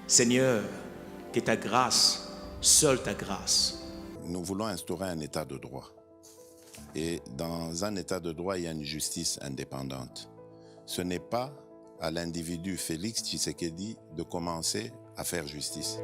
Seigneur, que ta grâce, seule ta grâce. Nous voulons instaurer un état de droit. Et dans un état de droit, il y a une justice indépendante. Ce n'est pas à l'individu Félix Tshisekedi de commencer à faire justice.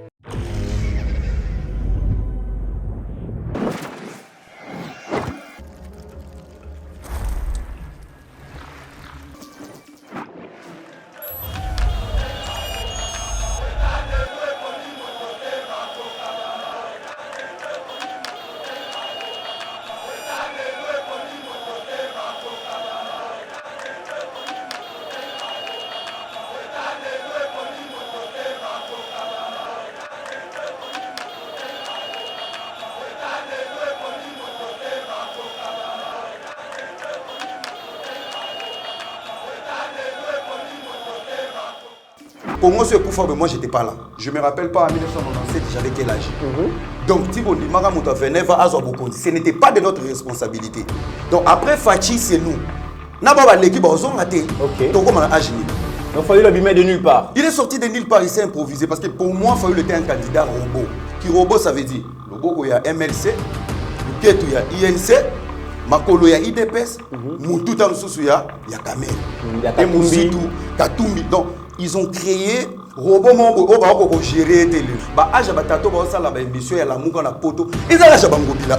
Congo se Koufa, mais moi j'étais pas là. Je me rappelle pas en 1997, j'avais quel âge. Donc Tibondi Magamuta Veneva Azobokondi, ce n'était pas de notre responsabilité. Donc après Fachi, c'est nous. Nababa l'équipe a raté. Donc comment âge. Donc il fallait l'abîmer de nulle part. Il est sorti de nulle part, il s'est improvisé parce que pour moi, il était un candidat robot. Qui robot, ça veut dire le Bogo il y a MLC, le Ketu il y a INC, Makolo il y a IDPS, Moututa Nsusu il y a Kamel. Et Moussitou, Katumbi. Donc ils ont créé robot mongo au gérer télé. Ba âge batato ba sala ba émission ya la muka na poto. Ils ont lâché Bangobila.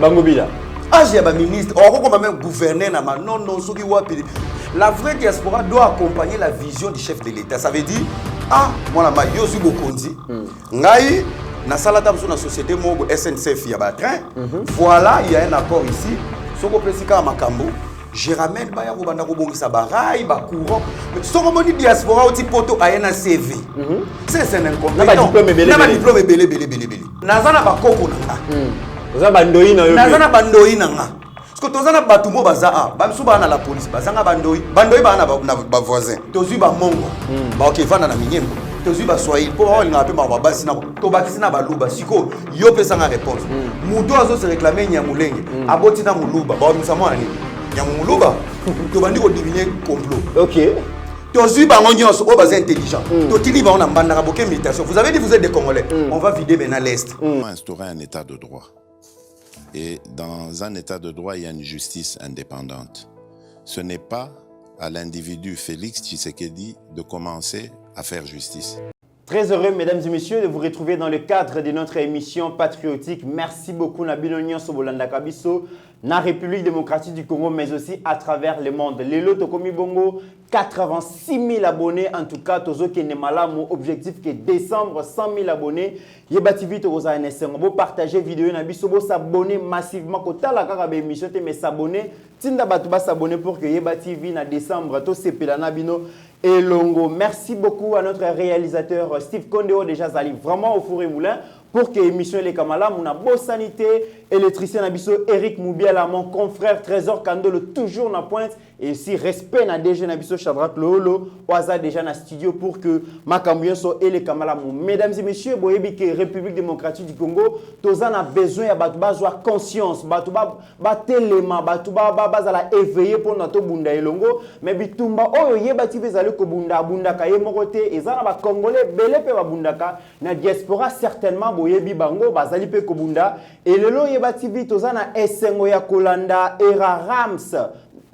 Bangobila. Âge ya ba ministre, on comme même gouverner na non non soki wapi. La vraie diaspora doit accompagner la vision du chef de l'État. Ça veut dire ah moi la Yosu Bokondi. Ngai na salata sur la société mongo SNCF ya ba train. Voilà, il y a un accord ici. Soko pesika makambo. Je ramène pas yako banda ko bongisa barayi ba courant. Soko moni diaspora oti poto ayena CV. C'est un incompétent. Na ba diplôme belé. Nazana ba koko nanga. Za bandoi na yo. Nazana bandoi nanga. Parce que tozana batu mo baza a, ba msuba na la police, bazanga bandoi. Bandoi ba na ba voisin. Tozui ba mongo. Ba OK vana na minyembo. Tozui ba swahili. Po on ngape ma ba basi na to bakisi na ba luba. Siko yo pesa nga réponse. Muto azo se réclamer nyamulenge. Aboti na muluba. Ba misa mo ani. Nyamuluba. To bandi ko deviner complot. OK. Tozui ba ngonyos o baza intelligent. To tili ba on na mbanda boke invitation. Vous avez dit vous êtes des Congolais. On va vider maintenant l'est. On va instaurer un état de droit. Et dans un état de droit, il y a une justice indépendante. Ce n'est pas à l'individu Félix Tshisekedi de commencer à faire justice. Très heureux, mesdames et messieurs, de vous retrouver dans le cadre de notre émission patriotique. Merci beaucoup, Nabino Nyon Sobolanda Kabiso, na République démocratique du Congo, mais aussi à travers le monde. Lelo Tokomi Bongo, 86 000 abonnés. En tout cas, Tozo Kenemala, mon objectif qui est décembre, 100 000 abonnés. Yeba TV, Toza NSM. On va partager vidéo, Nabiso, s'abonner massivement. Kota la karabe émission, mais s'abonner. Tinda Batouba s'abonner pour que Yeba TV, na décembre, to sepela Nabino. Et Longo, merci beaucoup à notre réalisateur Steve Kondeo, déjà Zali, vraiment au four et moulin, pour que l'émission Les Kamala, mon beau sanité, électricien Nabiso, Eric Moubiala, mon confrère Trésor Kandolo, toujours na pointe, et aussi respect na déjà Nabiso Chadrak Lolo, Oaza déjà na studio pour que Makambuyen soit et Les Kamala. Mesdames et messieurs, boyebi que République démocratique du Congo, Tozan a besoin ya Batouba soit conscience, Batouba batelema, Batouba bazala éveillé pour notre bunda elongo, mais bitumba oyo yebati bezali ko bunda ka ye mokote ezana ba congolais belé pe ba bundaka na diaspora certainement boyebi bango bazali pe ko bunda et lelo yebati bi tozana esengo ya kolanda era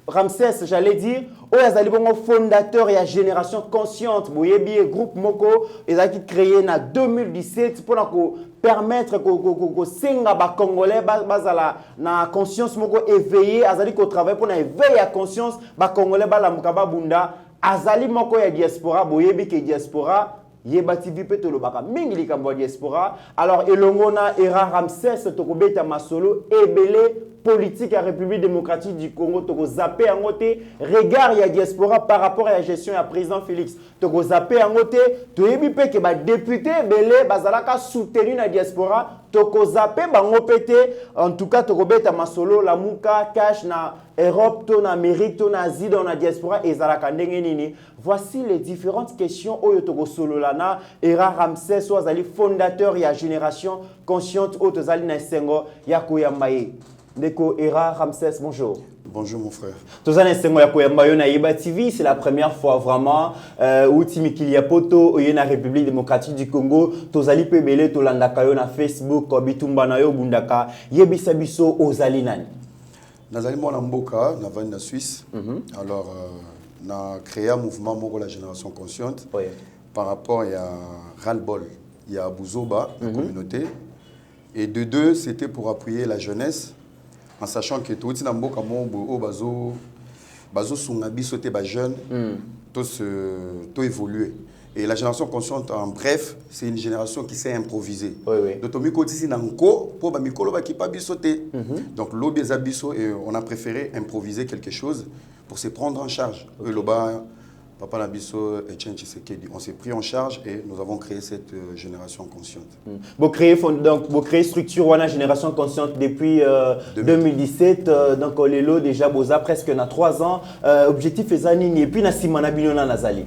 Ramsès, j'allais dire, Oyazali Bongo fondateur et à Génération Consciente, Boyebi groupe Moko, ils ont créé en 2017 pour permettre que Senga ba Congolais bazala na conscience Moko éveillé, azali ko travail pour na éveiller à conscience ba Congolais ba la mukaba bunda, azali Moko ya diaspora, Boyebi ke diaspora. Yebati vipe to lobaka mingi likambo diaspora. Alors elongona era Ramsès tokobeta masolo ebele politique à République démocratique du Congo toko zappé en côté regard ya diaspora par rapport à la gestion ya président Félix toko zappé en côté to yebi pe ke ba député belé bazalaka soutenu na diaspora toko zappé bango pété en tout cas toko beta masolo la muka cash na Europe to na Amérique to na Asie dans la diaspora ezalaka ndenge nini. Voici les différentes questions oyo toko solo lana era Ramsès Ouazali fondateur ya Génération Consciente Otozali na Sengo ya Koyambaye. Ndeko Era Ramsès, bonjour. Bonjour mon frère. Tozana Sengo ya Koyamba yo na Yeba TV, c'est la première fois vraiment où Timikilia Poto au na République démocratique du Congo, tozali pe belé tolandaka yo na Facebook, bitumba na yo bundaka, yebisa biso ozali nani. Nazali mwana mboka, na vandi na Suisse. Alors na créé un mouvement moko la génération consciente par rapport à ras-le-bol, il y a Bouzoba, la communauté. Et de deux, c'était pour appuyer la jeunesse. En sachant que tout le monde bazo sungabi sauté ba jeune tout évoluer et la génération consciente en bref c'est une génération qui sait improviser donc l'obé zabiso et on a préféré improviser quelque chose pour se prendre en charge Papa Nabiso et Etienne Tshisekedi, on s'est pris en charge et nous avons créé cette génération consciente. Vous créez structure Wana Génération Consciente depuis 2017. Donc, les lots déjà, Boza, presque na 3 ans. Objectif est Zanini et puis Nassimana Binona Nazali.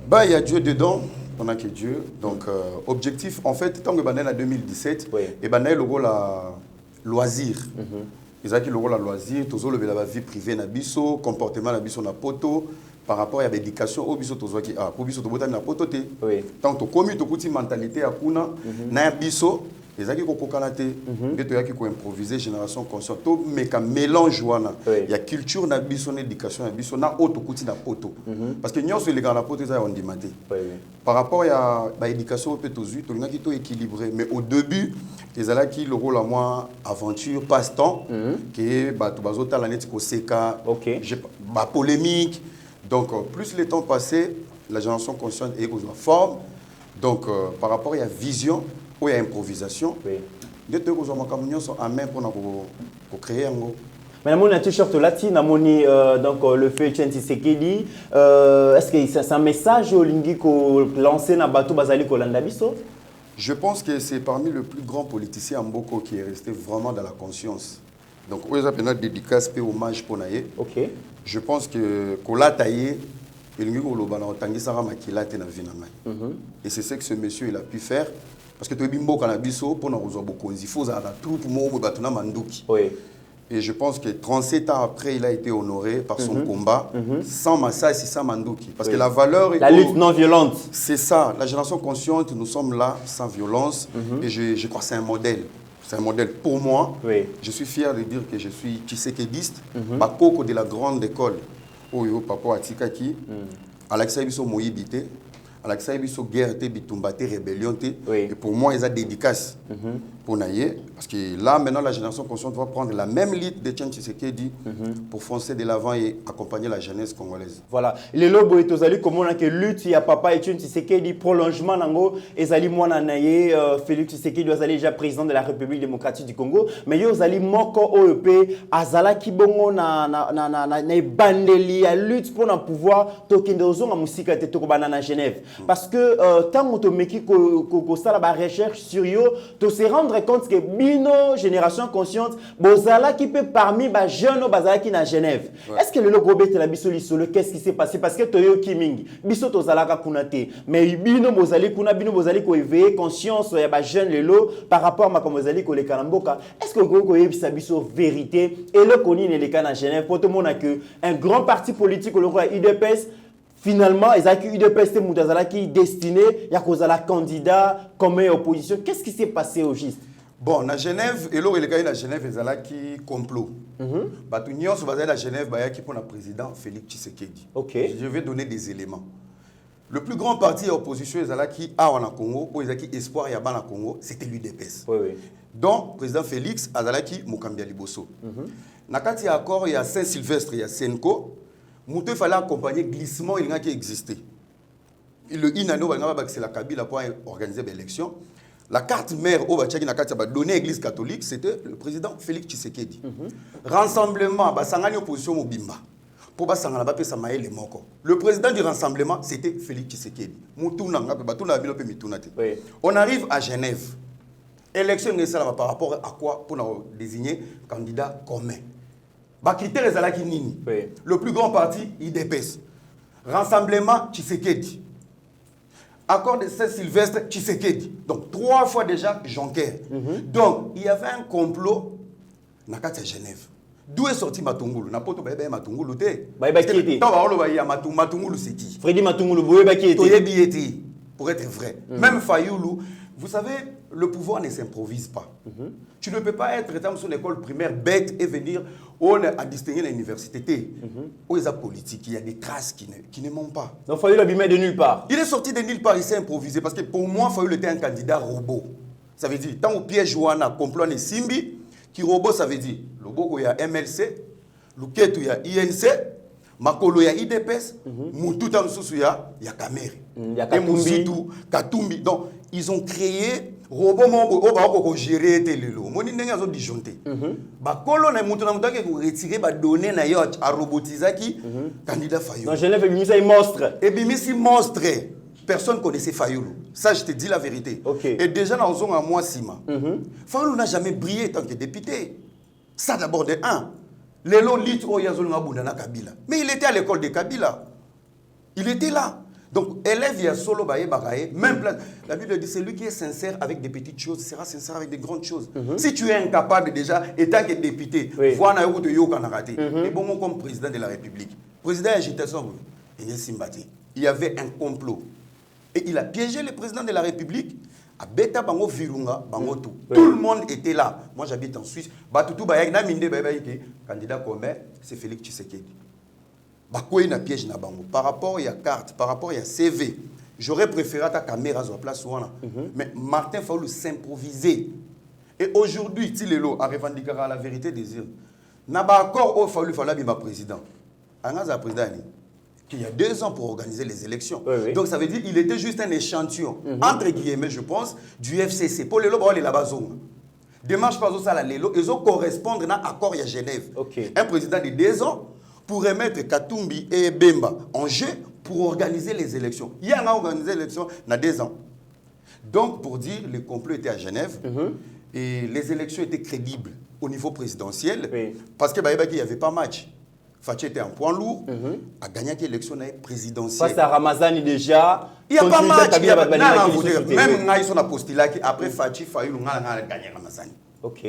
Bah, il y a Dieu dedans, on a que Dieu. Donc, objectif, en fait, tant que Banel en 2017, et Banel le la loisir. Ils ont dit le la loisir, tout le la vie privée Nabiso, comportement Nabiso na poto. Par rapport à l'éducation, au biso tozwaki pour biso tobota na pototé. Tant to commis to kuti mentalité à kuna na biso ezaki ko kokana te et to yaki ko improviser génération consciente to meka mélange wana il y a culture na biso na éducation na biso na auto kuti na poto parce que nyonso les gars na poto ça on dimate. Par rapport à ba éducation peut tozui to ngaki to équilibré mais au début ezalaki le rôle à moi aventure passe-temps que ba to bazota la net ko seka ba polémique. Donc, plus le temps passé, la génération consciente est aux forme. Donc, par rapport à la vision ou à improvisation, les deux sont en main pour créer un mot. Mais on a un t-shirt latin, donc le fait Etienne Tshisekedi. Est-ce que c'est un message au lingi qu'on lancé dans bateau Bazali Kolanda Biso? Je pense que c'est parmi les plus grands politiciens en Mboko qui est resté vraiment dans la conscience. Donc, on a une dédicace et hommage pour Naye. Je pense que Kola Taye, et c'est ce que ce monsieur il a pu faire. Parce que tu es bimbo canabiso pour nous beaucoup. Il faut tout le monde battre manduki. Et je pense que 37 ans après, il a été honoré par son combat, sans massage, sans manduki. Parce que la valeur... La lutte non violente. C'est ça. La génération consciente, nous sommes là sans violence. Et je crois que c'est un modèle. C'est un modèle pour moi. Je suis fier de dire que je suis tshisekediste. Bakoko de la grande école. Oyo Papa Atikaki. Alexa Ibiso Moyibite. Alexa Ibiso guerre te bitumbate rébellion te. Et pour moi, ils ont dédicace pour Naye. Parce que là, maintenant, la génération consciente va prendre la même lutte de Etienne Tshisekedi pour foncer de l'avant et accompagner la jeunesse congolaise. Voilà. Les lobos et tozali comme on a que lutte, il y a Papa Etienne Tshisekedi, prolongement nango, ezali mwana naye, Félix Tshisekedi, ezali déjà président de la République démocratique du Congo. Mais yo ezali moko OEP, azala kibongo na bandeli ya lutte pour na pouvoir tokendozo na musika te tokobana na Genève. Parce que tant que meki ko sala ba recherche sur yo, to se rendre compte que bino génération consciente bozala qui peut parmi ba jeunes bazala qui na Genève. Est-ce que le logo bete la biso lisolo qu'est-ce qui s'est passé parce que toyo kiming biso tozala ka kunate mais bino bozali kuna bino bozali ko éveiller conscience ya ba jeunes lelo par rapport à comme bozali ko le kalamboka. Est-ce que ko yebisa biso vérité et le koni ne le kana Genève pour tout monde que un grand parti politique le roi UDPS finalement, ils ont eu des pestes qui destiné à la candidat comme opposition. Qu'est-ce qui s'est passé au juste? Bon, à Genève, et là, il y a Genève, ils ont qui complot. Batunion, sur la Genève, il y a qui pour le président Félix Tshisekedi. Je vais donner des éléments. Le plus grand parti opposition, ils ont qui a en Congo, ou ils ont qui espoir y a en Congo, c'était l'UDPS. Donc, le président Félix a qui Mukambia Liboso. Nakati accord, il y a Saint-Sylvestre, il y a Senko. Il fallait accompagner le glissement qui existait. Le INANO, c'est la Kabila pour organiser l'élection. La carte mère au donné à l'église catholique, c'était le président Félix Tshisekedi. Rassemblement, c'est opposition au Bimba. Le président du rassemblement, c'était Félix Tshisekedi. On arrive à Genève. Élection par rapport à quoi pour désigner candidat commun. Le plus grand parti, IDPS. Rassemblement, Tshisekedi. Accord de Saint-Sylvestre, Tshisekedi. Donc, 3 fois déjà, Jonker. Donc, il y avait un complot à Genève. D'où est sorti Matungulu? Napoto Baye Matungulu te. Baye qui était? Tant Matungulu c'est qui? Freddy Matungulu Boye qui était? Pour être vrai. Même Fayoulou, vous savez, le pouvoir ne s'improvise pas. Tu ne peux pas être dans son école primaire bête et venir à distinguer l'université. Où est politique? Il y a des traces qui ne mentent pas. Donc Fayoulou abîmé de nulle part. Il est sorti de nulle part, il s'est improvisé. Parce que pour moi, Fayoulou était un candidat robot. Ça veut dire, tant au piège Jouana, complot et Simbi, qui robot, ça veut dire, le Boko, il y a MLC, le Ketu, il y a INC, Makolo, il y a IDPS, Moutou, il y a Kameri. Et Moussitou, Katumbi. Donc, ils ont créé robot mon gérer telelo moni ndenge zo disjoncté ba kolo na mutu na mutake ko retirer ba donner na yo a robotisaki candidat Fayoulou. Non, Genève bimisa monstre. Et bimisi monstre. Personne connaissait Fayoulou. Ça je te dis la vérité. Okay. Et déjà dans un mois Sima. Fayoulou n'a jamais brillé tant que député. Ça d'abord de un. Lelo lit o yazol ngabunda na Kabila. Mais il était à l'école de Kabila. Il était là. Donc, élève, il y a solo, même place. La Bible dit, c'est lui qui est sincère avec des petites choses, sera sincère avec des grandes choses. Si tu es incapable déjà, étant que député, voilà où tu es raté. Et bon, comme président de la République, président d'agitation, il y avait un complot. Et il a piégé le président de la République. À Beta Bango Virunga, Bango tout. Tout le monde était là. Moi, j'habite en Suisse. Batutu Bayak, Naminde Bayak, candidat commun, c'est Félix Tshisekedi. Piège na bango. Par rapport à la carte, par rapport à CV, j'aurais préféré ta caméra sur la place. Mais Martin Fayoulou s'improviser. Et aujourd'hui, Tilelo a revendiqué la vérité des îles. N'a pas encore au Fayoulou ma président. Angaza président qui y a 2 ans pour organiser les élections. Donc ça veut dire qu'il était juste un échantillon, entre guillemets, je pense, du FCC. Pour les lots, là-bas, démarche pas ça, ils ont correspondre à l'accord à Genève. Un président de 2 ans pour remettre Katumbi et Bemba en jeu pour organiser les élections. Il y a organisé les élections il y a 2 ans. Donc, pour dire, le complot était à Genève et les élections étaient crédibles au niveau présidentiel parce qu'il n'y avait pas match. Fatih était un point lourd, a gagné l'élection présidentielle. Face à Ramazani déjà, il n'y a pas match. Même quand ils sont postulés, après Fatih Fayoulou a gagné Ramazani. Ok.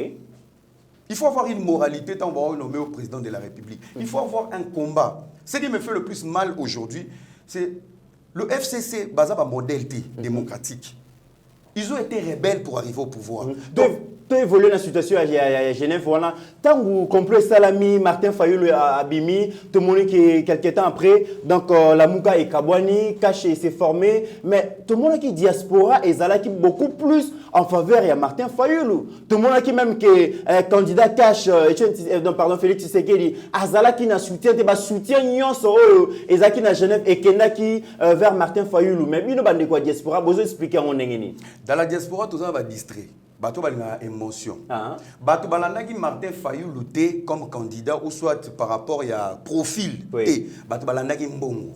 Il faut avoir une moralité tant qu'on va nommer au président de la République. Il faut avoir un combat. Ce qui me fait le plus mal aujourd'hui, c'est le FCC, basé sur un modèle démocratique. Ils ont été rebelles pour arriver au pouvoir. Donc, tu as évolué dans la situation à Genève. Voilà. Tant que vous comprenez Salami, Martin Fayoulou à Abimi, tout le monde qui quelques temps après, donc la Mouka et Kabouani, Caché s'est formé, mais tout le monde qui est diaspora et Zala qui beaucoup plus en faveur de Martin Fayoulou. Tout le monde qui même qui candidat Cash, pardon Félix Tshisekedi, Azala qui n'a soutien, des soutien et Zaki na Genève et Kenda qui vers Martin Fayoulou. Mais il y a des quoi diaspora, vous expliquer en engeni. Dans la diaspora, tout ça va distrait. Bato balina émotion. Bato balandaki Martin Fayoulou té comme candidat ou soit par rapport à profil té. Bato balandaki mbongo.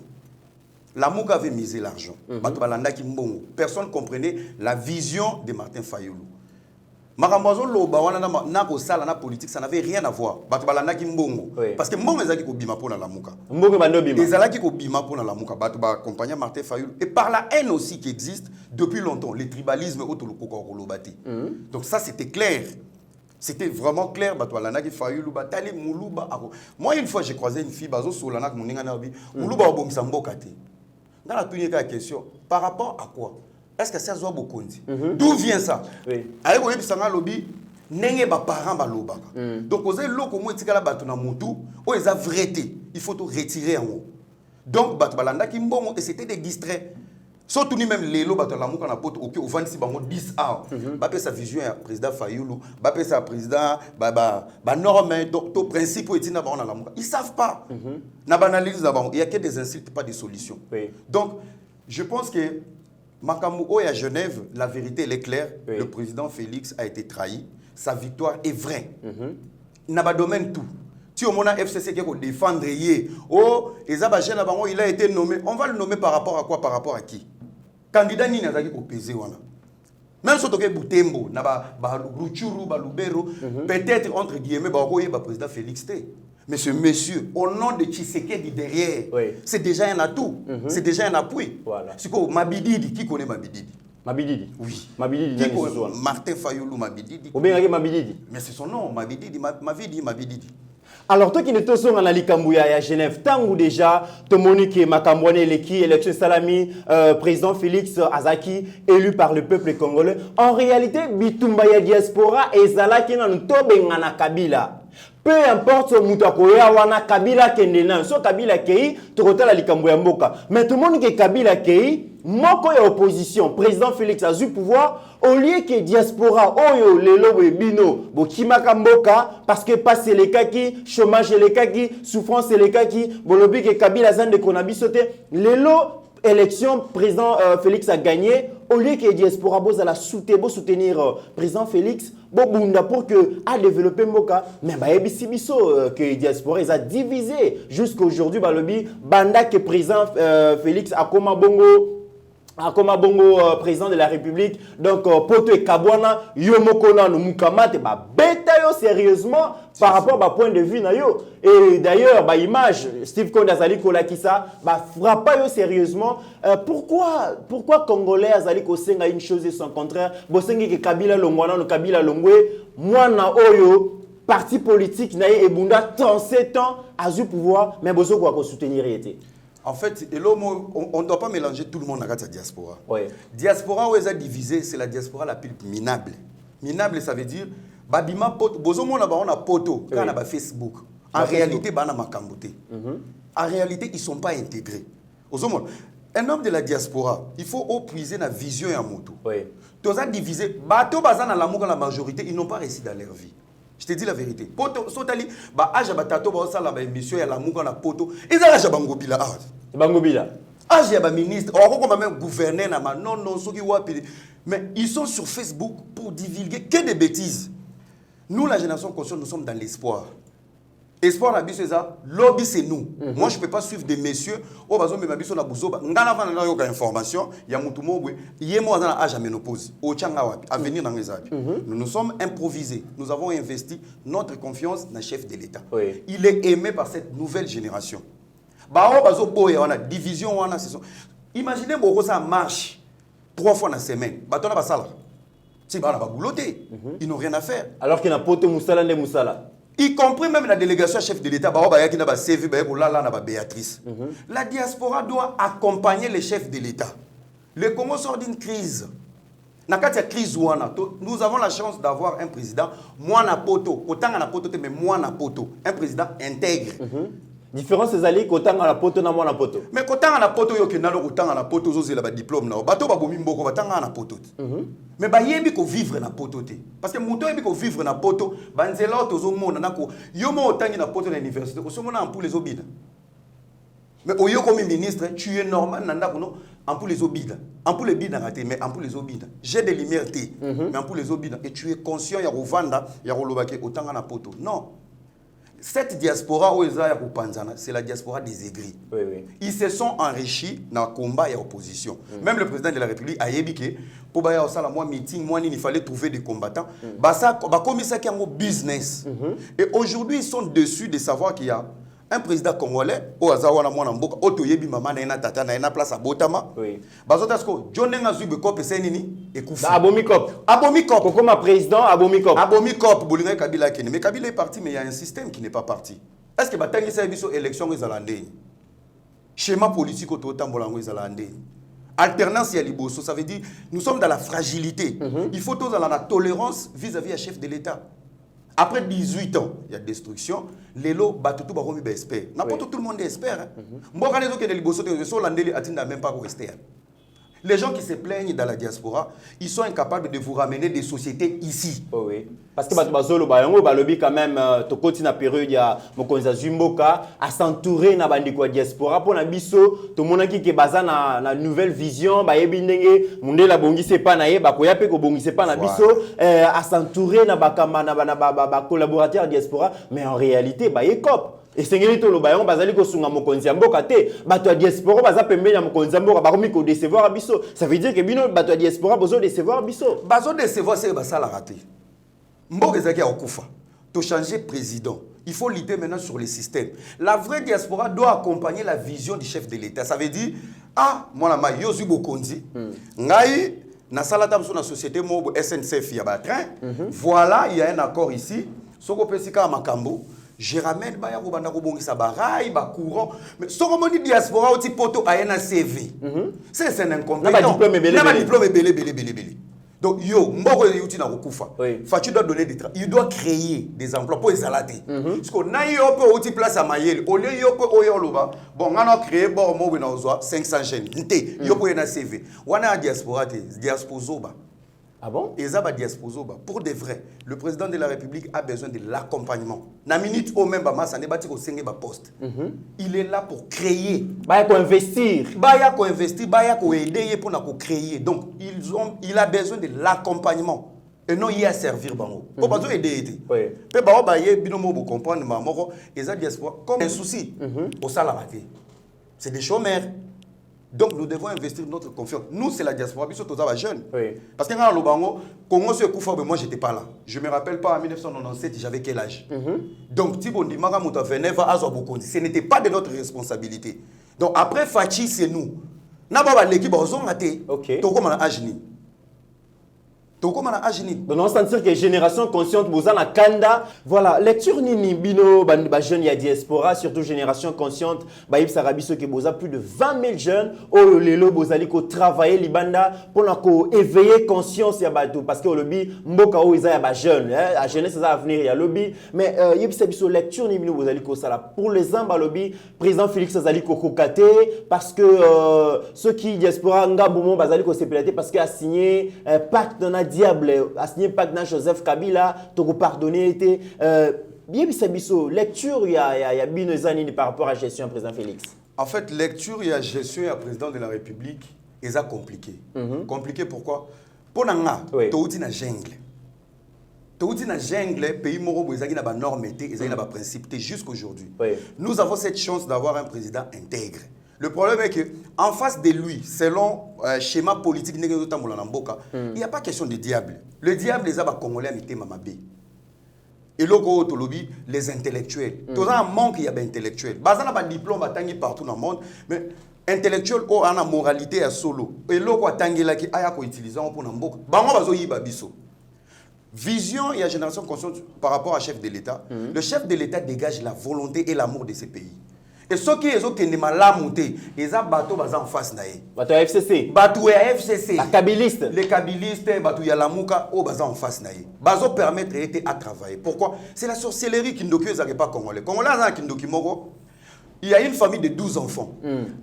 La Mouka avait misé l'argent. Bato balandaki mbongo. Personne comprenait la vision de Martin Fayoulou. Marambazo loba wana na ko sala na politique ça n'avait rien à voir. Bato balandaki mbongo parce que mbongo ezaki ko bima pona la Mouka. Mbongo bando bima. Ezalaki ko bima pona la Mouka. Bato ba accompagner Martin Fayoulou et par la haine aussi qui existe depuis longtemps, le tribalisme autoloko kolobati. Donc ça c'était clair. C'était vraiment clair. Bato balandaki Fayoulou batali muluba. Moi une fois j'ai croisé une fille bazo solana ko moninga na bi muluba obomisa mboka te. Dans la première question, par rapport à quoi? Est-ce que ça soit beaucoup? D'où vient ça? Avec le bisanga lobby, n'engé ba parents ba lobaka. Donc aux loko mo etikala batu na mutu, o eza vérité. Il faut tout retirer en haut. Donc batu balanda ki mbongo et c'était des distraits. Surtout ni même les batu la muka na poto OK au 26 bango 10 ans. Ba pe sa vision ya président Fayoulou, ba pe sa président ba norme to principe etina ba on la muka. Ils savent pas. Na banalise na bango, il y a que des insultes pas des solutions. Donc je pense que Makamou à Genève, la vérité elle est claire. Le président Félix a été trahi. Sa victoire est vraie. Il n'a pas domaine tout. Si on a FCC qui défendre, il a été nommé. On va le nommer par rapport à quoi? Par rapport à qui? Candidat ni n'a pas pesé. Même si on a Boutembo, Ruchuru, Lubero, peut-être entre guillemets, le président Félix T. Mais ce monsieur, au nom de Tshisekedi derrière, c'est déjà un atout, c'est déjà un appui. Voilà. C'est quoi Mabididi? Qui connaît Mabididi? Mabididi? Oui. Mabididi, Martin Fayoulou Mabididi. Ou bien Mabididi? Mais c'est son nom, Mabididi, Mabididi. Alors, toi qui ne te sont en Alicambouya à Genève, tant ou déjà, te monique Makambouane Leki, élection Salami, président Félix Azaki, élu par le peuple congolais. En réalité, Bitumbaya diaspora et Zala qui n'ont pas Kabila. Peu importe ce Moutakoya, wana Kabila Kendena, so Kabila Kei, tu retournes à Alicambouya Mboka. Mais tout le monde qui Kabila Kei, moko ya opposition, président Félix a eu pouvoir, au lieu que diaspora, oyo, lelo, bino, bokimaka mboka, parce que passe les kaki, chômage les kaki, souffrance les kaki, bolobi que Kabila zan de konabi sauté, lelo, élection, président Félix a gagné, au lieu que diaspora bozala soutenir président Félix, bobunda pour que a développé mboka, mais ba ebisi biso que diaspora ils a divisé jusqu'à aujourd'hui balobi banda que président Félix a comme bongo président de la République, donc poto et kabwana yomokona no mukamate ba beta yo sérieusement par rapport à point de vue na yo. Et d'ailleurs ba image Steve Konda Azali Kolakisa ba frappa yo sérieusement. Pourquoi Congolais Azali Kosenga une chose et son contraire, bosengi ke Kabila longwana no Kabila longwe mwana oyo parti politique na ebunda 37 ans a eu pouvoir mais bozo quoi ko soutenir été. En fait, on ne doit pas mélanger tout le monde dans la diaspora. Oui. Diaspora où ils ont divisé, c'est la diaspora la plus minable. Minable, ça veut dire, babima poto, bozomo na ba on a poto, quand on a Facebook. En réalité, ba na makambote. En réalité, ils sont pas intégrés. Bozomo, un homme de la diaspora, il faut puiser la vision et la moto. Oui. Tous ont divisé, bato bazana l'amour la majorité, ils n'ont pas réussi dans leur vie. Je te dis la vérité. Poto sotali ba aja batato ba osala ba émission ya lamuka na poto. Ezala ja bangobila ah. Bangobila. Aja ba ministre, on ko même gouverner na ma non soki wapi. Mais ils sont sur Facebook pour divulguer que des bêtises. Nous la génération consciente, nous sommes dans l'espoir. Espoir na biso eza, lobby c'est nous. Moi je peux pas suivre des messieurs au bazo me biso na buzoba. Ngana vana na yoka information ya mutu mobwe, yemo na âge à ménopause. Au changa wapi, à venir dans les zabi. Nous nous sommes improvisés. Nous avons investi notre confiance dans le chef de l'État. Oui. Il est aimé par cette nouvelle génération. Ba o bazo boya on a division on a saison. Imaginez boko ça marche 3 fois dans la semaine. Ba tona ba sala. Si ba na ba bouloté, ils n'ont rien à faire. Alors qu'il y a poto musala ne musala. Y compris même la délégation chef de l'État, Béatrice. La diaspora doit accompagner les chefs de l'État. Le Congo sort d'une crise. Nous avons la chance d'avoir un président, un président intègre. Différence c'est ali kotanga na poto na mwana poto. Mais kotanga na poto yo kenalo kotanga na poto zo zela ba diplôme na bato ba bomi mboko batanga na poto. Mais ba yebi ko vivre na poto te. Parce que muto yebi ko vivre na poto, ba nzela tozo mona nako yo mo otangi na poto na université ko somo na ampou les obida. Mais au yo comme ministre, tu es normal nanda kono ampou les obida. Ampou les bida raté mais ampou les obida. J'ai des lumières té, mais ampou les obida et tu es conscient ya rovanda ya rolobake otanga na poto. Non. Cette diaspora, c'est la diaspora des aigris. Oui, oui. Ils se sont enrichis dans le combat et l'opposition. Même le président de la République a dit pour moi meeting, il fallait trouver des combattants. Ça comme ça qui est un business. Et aujourd'hui, ils sont dessus de savoir qu'il y a un président congolais, au hasard, on a mon amboka, otoyebi maman na tata na place à Botama. Oui. Bazotasko, John Nengazu Bekop et Senini et Koufa. Abomikop. Abomikop. Comme président, Abomikop. Abomikop, Boulinga Kabila Kene. Mais Kabila est parti, mais il y a un système qui n'est pas parti. Est-ce que Batangi Sabiso élection aux Alandais? Schéma politique au Totambolango aux Alandais. Alternance à Liboso, ça veut dire nous sommes dans la fragilité. Il faut tous dans la tolérance vis-à-vis du chef de l'État. Après 18 ans, il y a destruction. Les lots, tout le monde espère. N'importe tout le monde espère. Les gens qui se plaignent dans la diaspora, ils sont incapables de vous ramener des sociétés ici. Oh oui. Parce que quand même, tu na période ya mokonza Zumboka à s'entourer na bandiko diaspora pour na biso tout monde qui basa na nouvelle vision ba yebi ndenge munde la bongise pa na ye ba koya pe ko bongise pa na biso à s'entourer na bakamba na collaborateurs diaspora mais en réalité ba yekop. Et c'est que le bayon bazali ko sunga mokonzi mboka te bato diaspora baza pembe na mokonzi mboka ba komi ko décevoir biso. Ça veut dire que bino bato diaspora bozo décevoir biso. Bazo décevoir c'est ba sala raté. Mboka ezaki okufa. To changer président. Il faut lutter maintenant sur le système. La vraie diaspora doit accompagner la vision du chef de l'État. Ça veut dire moi la ma yozu bokonzi. Ngai na sala tam sur la société mobo SNCF ya ba train. Voilà, il y a un accord ici. Soko pesika makambo. je ramène baya ko banda ko bongisa barail ba courant mais so comme dit diaspora oti poto ayena CV c'est un incompétent na ba diplôme belé donc yo mboko yuti na kokufa Fachi doit donner des il doit créer des emplois pour ezalate parce que na yo pe oti place à mayele au lieu yo pe oyo loba bon ngana créer bon mo na ozwa 500 jeunes nté yo pe na CV wana diaspora te diaspora. Ah bon? Et ça va diaspora. Pour de vrai, le président de la République a besoin de l'accompagnement. Na minute au même bama, ça n'est pas au poste. Il est là pour créer. Baya ko investir. Baya ko investir, baya ko aider pour na ko créer. Donc il a besoin de l'accompagnement et non y a servir bango. Pour pas aider. Oui. Pe ba baye binomo bo comprendre ma moko et ça diaspora comme un souci au salarié. C'est des chômeurs. Donc nous devons investir notre confiance. Nous, c'est la diaspora, puis surtout les jeunes. Oui. Parce que quand Lobango, Congo se Koufa, moi j'étais pas là. Je me rappelle pas en 1997, j'avais quel âge. Donc Tibondi Maramouta Veneva Azobokondi, ce n'était pas de notre responsabilité. Donc après Fachi, c'est nous. N'ababa l'équipe ont raté. OK. Donc comment on a agi? Donc comment on a agi? Donc on sentir que génération consciente bozana kanda. Voilà, lecture nini bino ba jeunes ya diaspora surtout génération consciente ba yib sarabiso que boza plus de 20 000 jeunes au lelo bozali ko travailler libanda pour na ko éveiller conscience ya bato parce que au lobby mboka o isa ya ba jeunes la jeunesse ça avenir ya lobby mais yib sabiso lecture nini bino bozali ko sala pour les ans ba lobby président Félix azali ko kokate parce que ceux qui diaspora ngaboumo bazali ko sepelaté parce que a signé pacte dans diable a signé pacte dans Joseph Kabila to pardonner était bien bisabiso lecture il y a bino zani par rapport à gestion président Félix. En fait lecture il y a gestion à président de la République et ça compliqué. Compliqué pourquoi? Pour nanga touti na jungle. Touti na jungle pays moro bozaki na ba normes et ezaki na ba principe jusqu'aujourd'hui. Nous avons cette chance d'avoir un président intègre. Le problème est que en face de lui, selon schéma politique, il n'y a pas question de diable. Le diable, les Aba Congolais à mité mamabé. Et logo tolobi, les intellectuels. Tout ça manque il y a des intellectuels. Bazana ba diplôme atangi partout dans le monde, mais intellectuel o ana moralité à solo. Et logo atangi la ki aya ko utilisant pour namboka. Bango bazo yiba biso. Vision et la génération consciente par rapport à chef de l'État. Le chef de l'État dégage la volonté et l'amour de ce pays. Et ceux qui sont la montée, ils ont bateau en face naé. Bateau FCC. Bateau FCC. Les kabilistes. Les kabilistes, bateau Yalamouka, au bazan en face naé. Bazo permettre à travailler. Pourquoi? C'est la sorcellerie qui ne documente pas Congolais. Congolais qui ne documente. Il y a une famille de 12 enfants.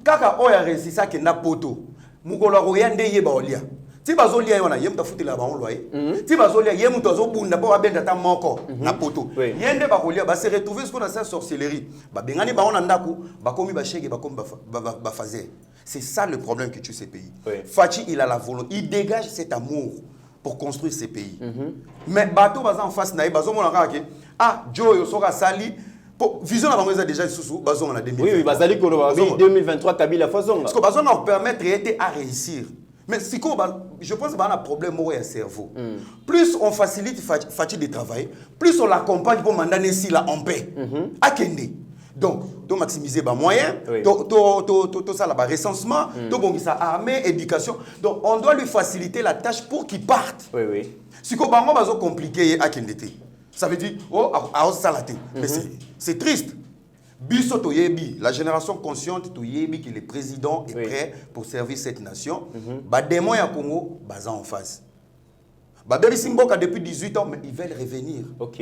Kaka oya réussi ça qui n'a poto. Mukolo royande yeba olia. Si bazolia yona yem ta futi la ba on loyer. Si bazolia yem to zo bunda ba benda ta moko na poto. Yende ba kolia ba se retrouver ce qu'on a ça sorcellerie. Ba bengani ba on ndaku ba komi ba chege ba komi ba fazer. C'est ça le problème que tue ces pays. Fachi il a la volonté, il dégage cet amour pour construire ces pays. Mais bateau baza en face naï bazo mona ka ke ah Joe soka sali vision la bango déjà sous bazo on a 2023. Oui, bazali ko 2023 Kabila façon. Parce que bazo on permettre à réussir. Mais si je pense qu'il y a un problème au cerveau. Plus on facilite Fachi de travail, plus on l'accompagne pour mandaner si la en paix. À Kende. Donc, maximiser les moyens, tout ça, le recensement, tout ça, armée, éducation. Donc, on doit lui faciliter la tâche pour qu'il parte. Si on a compliqué à Kende, ça veut dire, oh, mais c'est triste. Biso toyebi, la génération consciente toyebi que le président est prêt pour servir cette nation. Ba démon ya Congo, baza en face. Ba Beli Simboka depuis 18 ans, mais ils veulent revenir. OK.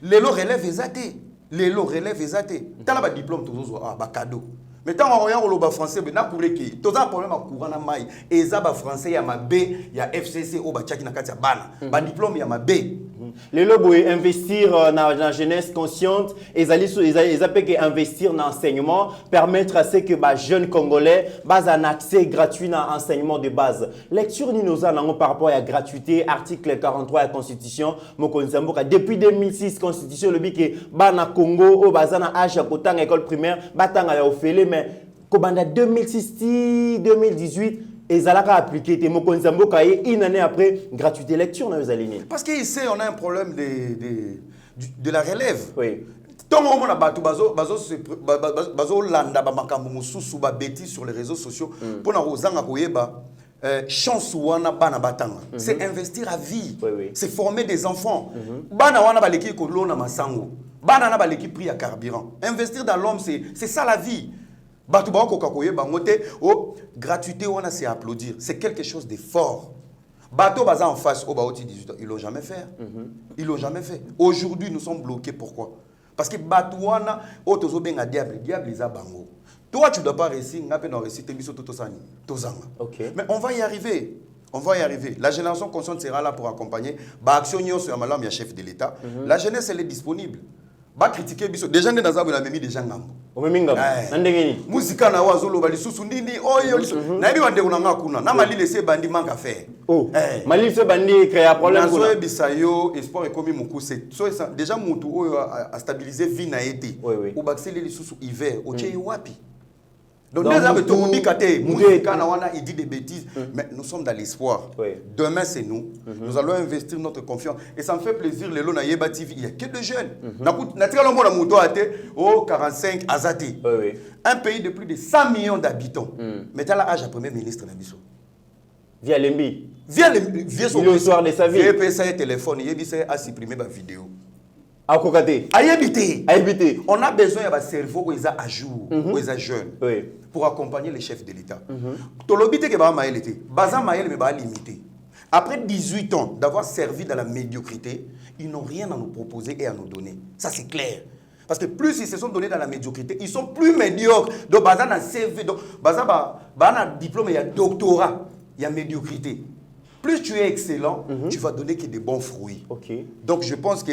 Les lots relèvent exaté. Les lots relèvent exaté. T'as là ba diplôme toujours ba cadeau. Mais tant on regarde le français, ben na koulé qui. Tout un problème à courant na mai. Et ça ba français ya ma B, ya FCC au ba tchaki na kati ya bana. Ba diplôme ya ma B. Les lobos investir dans la jeunesse consciente, ils appellent investir dans l'enseignement, permettre à ce que les jeunes Congolais aient un accès gratuit à l'enseignement de base. Lecture Ninoza par rapport à la gratuité, article 43 de la Constitution, depuis 2006, Constitution, le but que Bana Congo, au Bazana âge à l'école primaire, Batanga a offert, mais en 2018, et ça a appliqué une année après gratuité lecture dans les alignés. Parce qu'ici on a un problème de la relève. Oui. Tant qu'on a battu bazo landa ba makambo mususu ba bêtis sur les réseaux sociaux pour na rozanga koyeba chance wana bana batanga. C'est investir à vie. C'est former des enfants. Bana wana baleki ko lona masango. Banana ba l'équipe prix à carburant. Investir dans l'homme, c'est ça la vie. Batou ba kokakoye bangote, oh, gratuité on a c'est applaudir. C'est quelque chose de fort. Bateau baza en face au Baoti 18 ans, ils l'ont jamais fait. Ils l'ont jamais fait. Aujourd'hui, nous sommes bloqués. Pourquoi? Parce que Batouana, au tozo benga diable, ils a bango. Toi, tu ne dois pas réussir, n'a pas réussir, tu biso totosani, tozanga. Mais on va y arriver. On va y arriver. La génération consciente sera là pour accompagner. Bah action sur malam, il y a chef de l'État. La jeunesse, elle est disponible. Ba critiquer biso. Déjà, nous avons mis des gens ngambo. Musika na wazolo bali susu nini oyo na ibi wande unanga kuna na mali laisser bandi manque à faire. Oh mali laisser bandi créer problème kuna so bisayo espoir ekomi mukuse so déjà mutu oyo a stabiliser vie na été ou baxeli les susu hiver o tchei wapi. Donc nous avons tout bikate musika na wana il dit des bêtises mais nous sommes dans l'espoir. Demain c'est nous. Nous allons investir notre confiance et ça me fait plaisir les lo na Yeba TV il y a que de jeunes. Na tika mo na muto ate au 45 azati. Un pays de plus de 100 millions d'habitants. Mais tu as l'âge à premier ministre Nabiso. Via Lembi. Via Lembi. Via son histoire de sa vie. Via PSA téléphone. Il a supprimé ma vidéo. À Kokate. À habiter. On a besoin d'un cerveau où ils sont à jour, où ils sont jeunes, pour accompagner les chefs de l'État. Tolobite que ba maël était. Baza maël mais ba limité. Après 18 ans d'avoir servi dans la médiocrité, ils n'ont rien à nous proposer et à nous donner. Ça c'est clair. Parce que plus ils se sont donnés dans la médiocrité, ils sont plus médiocres. Donc, Baza a CV, donc, Baza a diplôme, il y a doctorat, il y a médiocrité. Plus tu es excellent, tu vas donner que des bons fruits. Donc, je pense que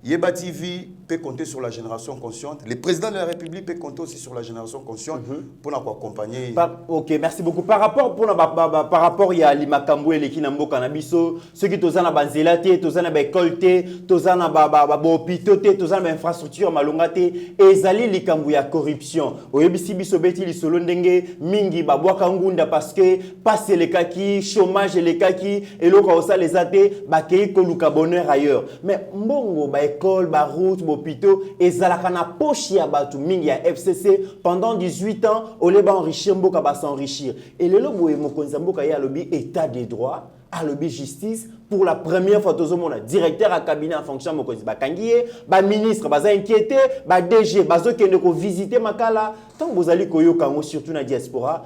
Yeba TV peut compter sur la génération consciente. Le président de la République peut compter aussi sur la génération consciente pour nous accompagner. Ok, merci beaucoup. Par rapport il y a Limakambo et les Kinambo Canabiso, ceux qui sont en banzelate, tous en école, tous en hôpital, tous en infrastructure malongate, et zali likambo ya corruption. Oyebisi biso beti li solo ndenge mingi babwaka ngunda parce que passe les kaki, chômage les kaki, et loka osa les ate, bakei koluka bonheur ailleurs. Mais mbongo ba école, ba route, hôpitaux et zalakana pochi ya batu mingi ya FCC pendant 18 ans au leba enrichir mboka ba s'enrichir et le lobo e mokonza mboka ya lobi état de droit à lobi justice pour la première fois tozo mona directeur à cabinet en fonction mokonzi ba kangié ba ministre ba inquiété ba DG bazo kende ko visiter makala tant bozali koyoka ngo surtout na diaspora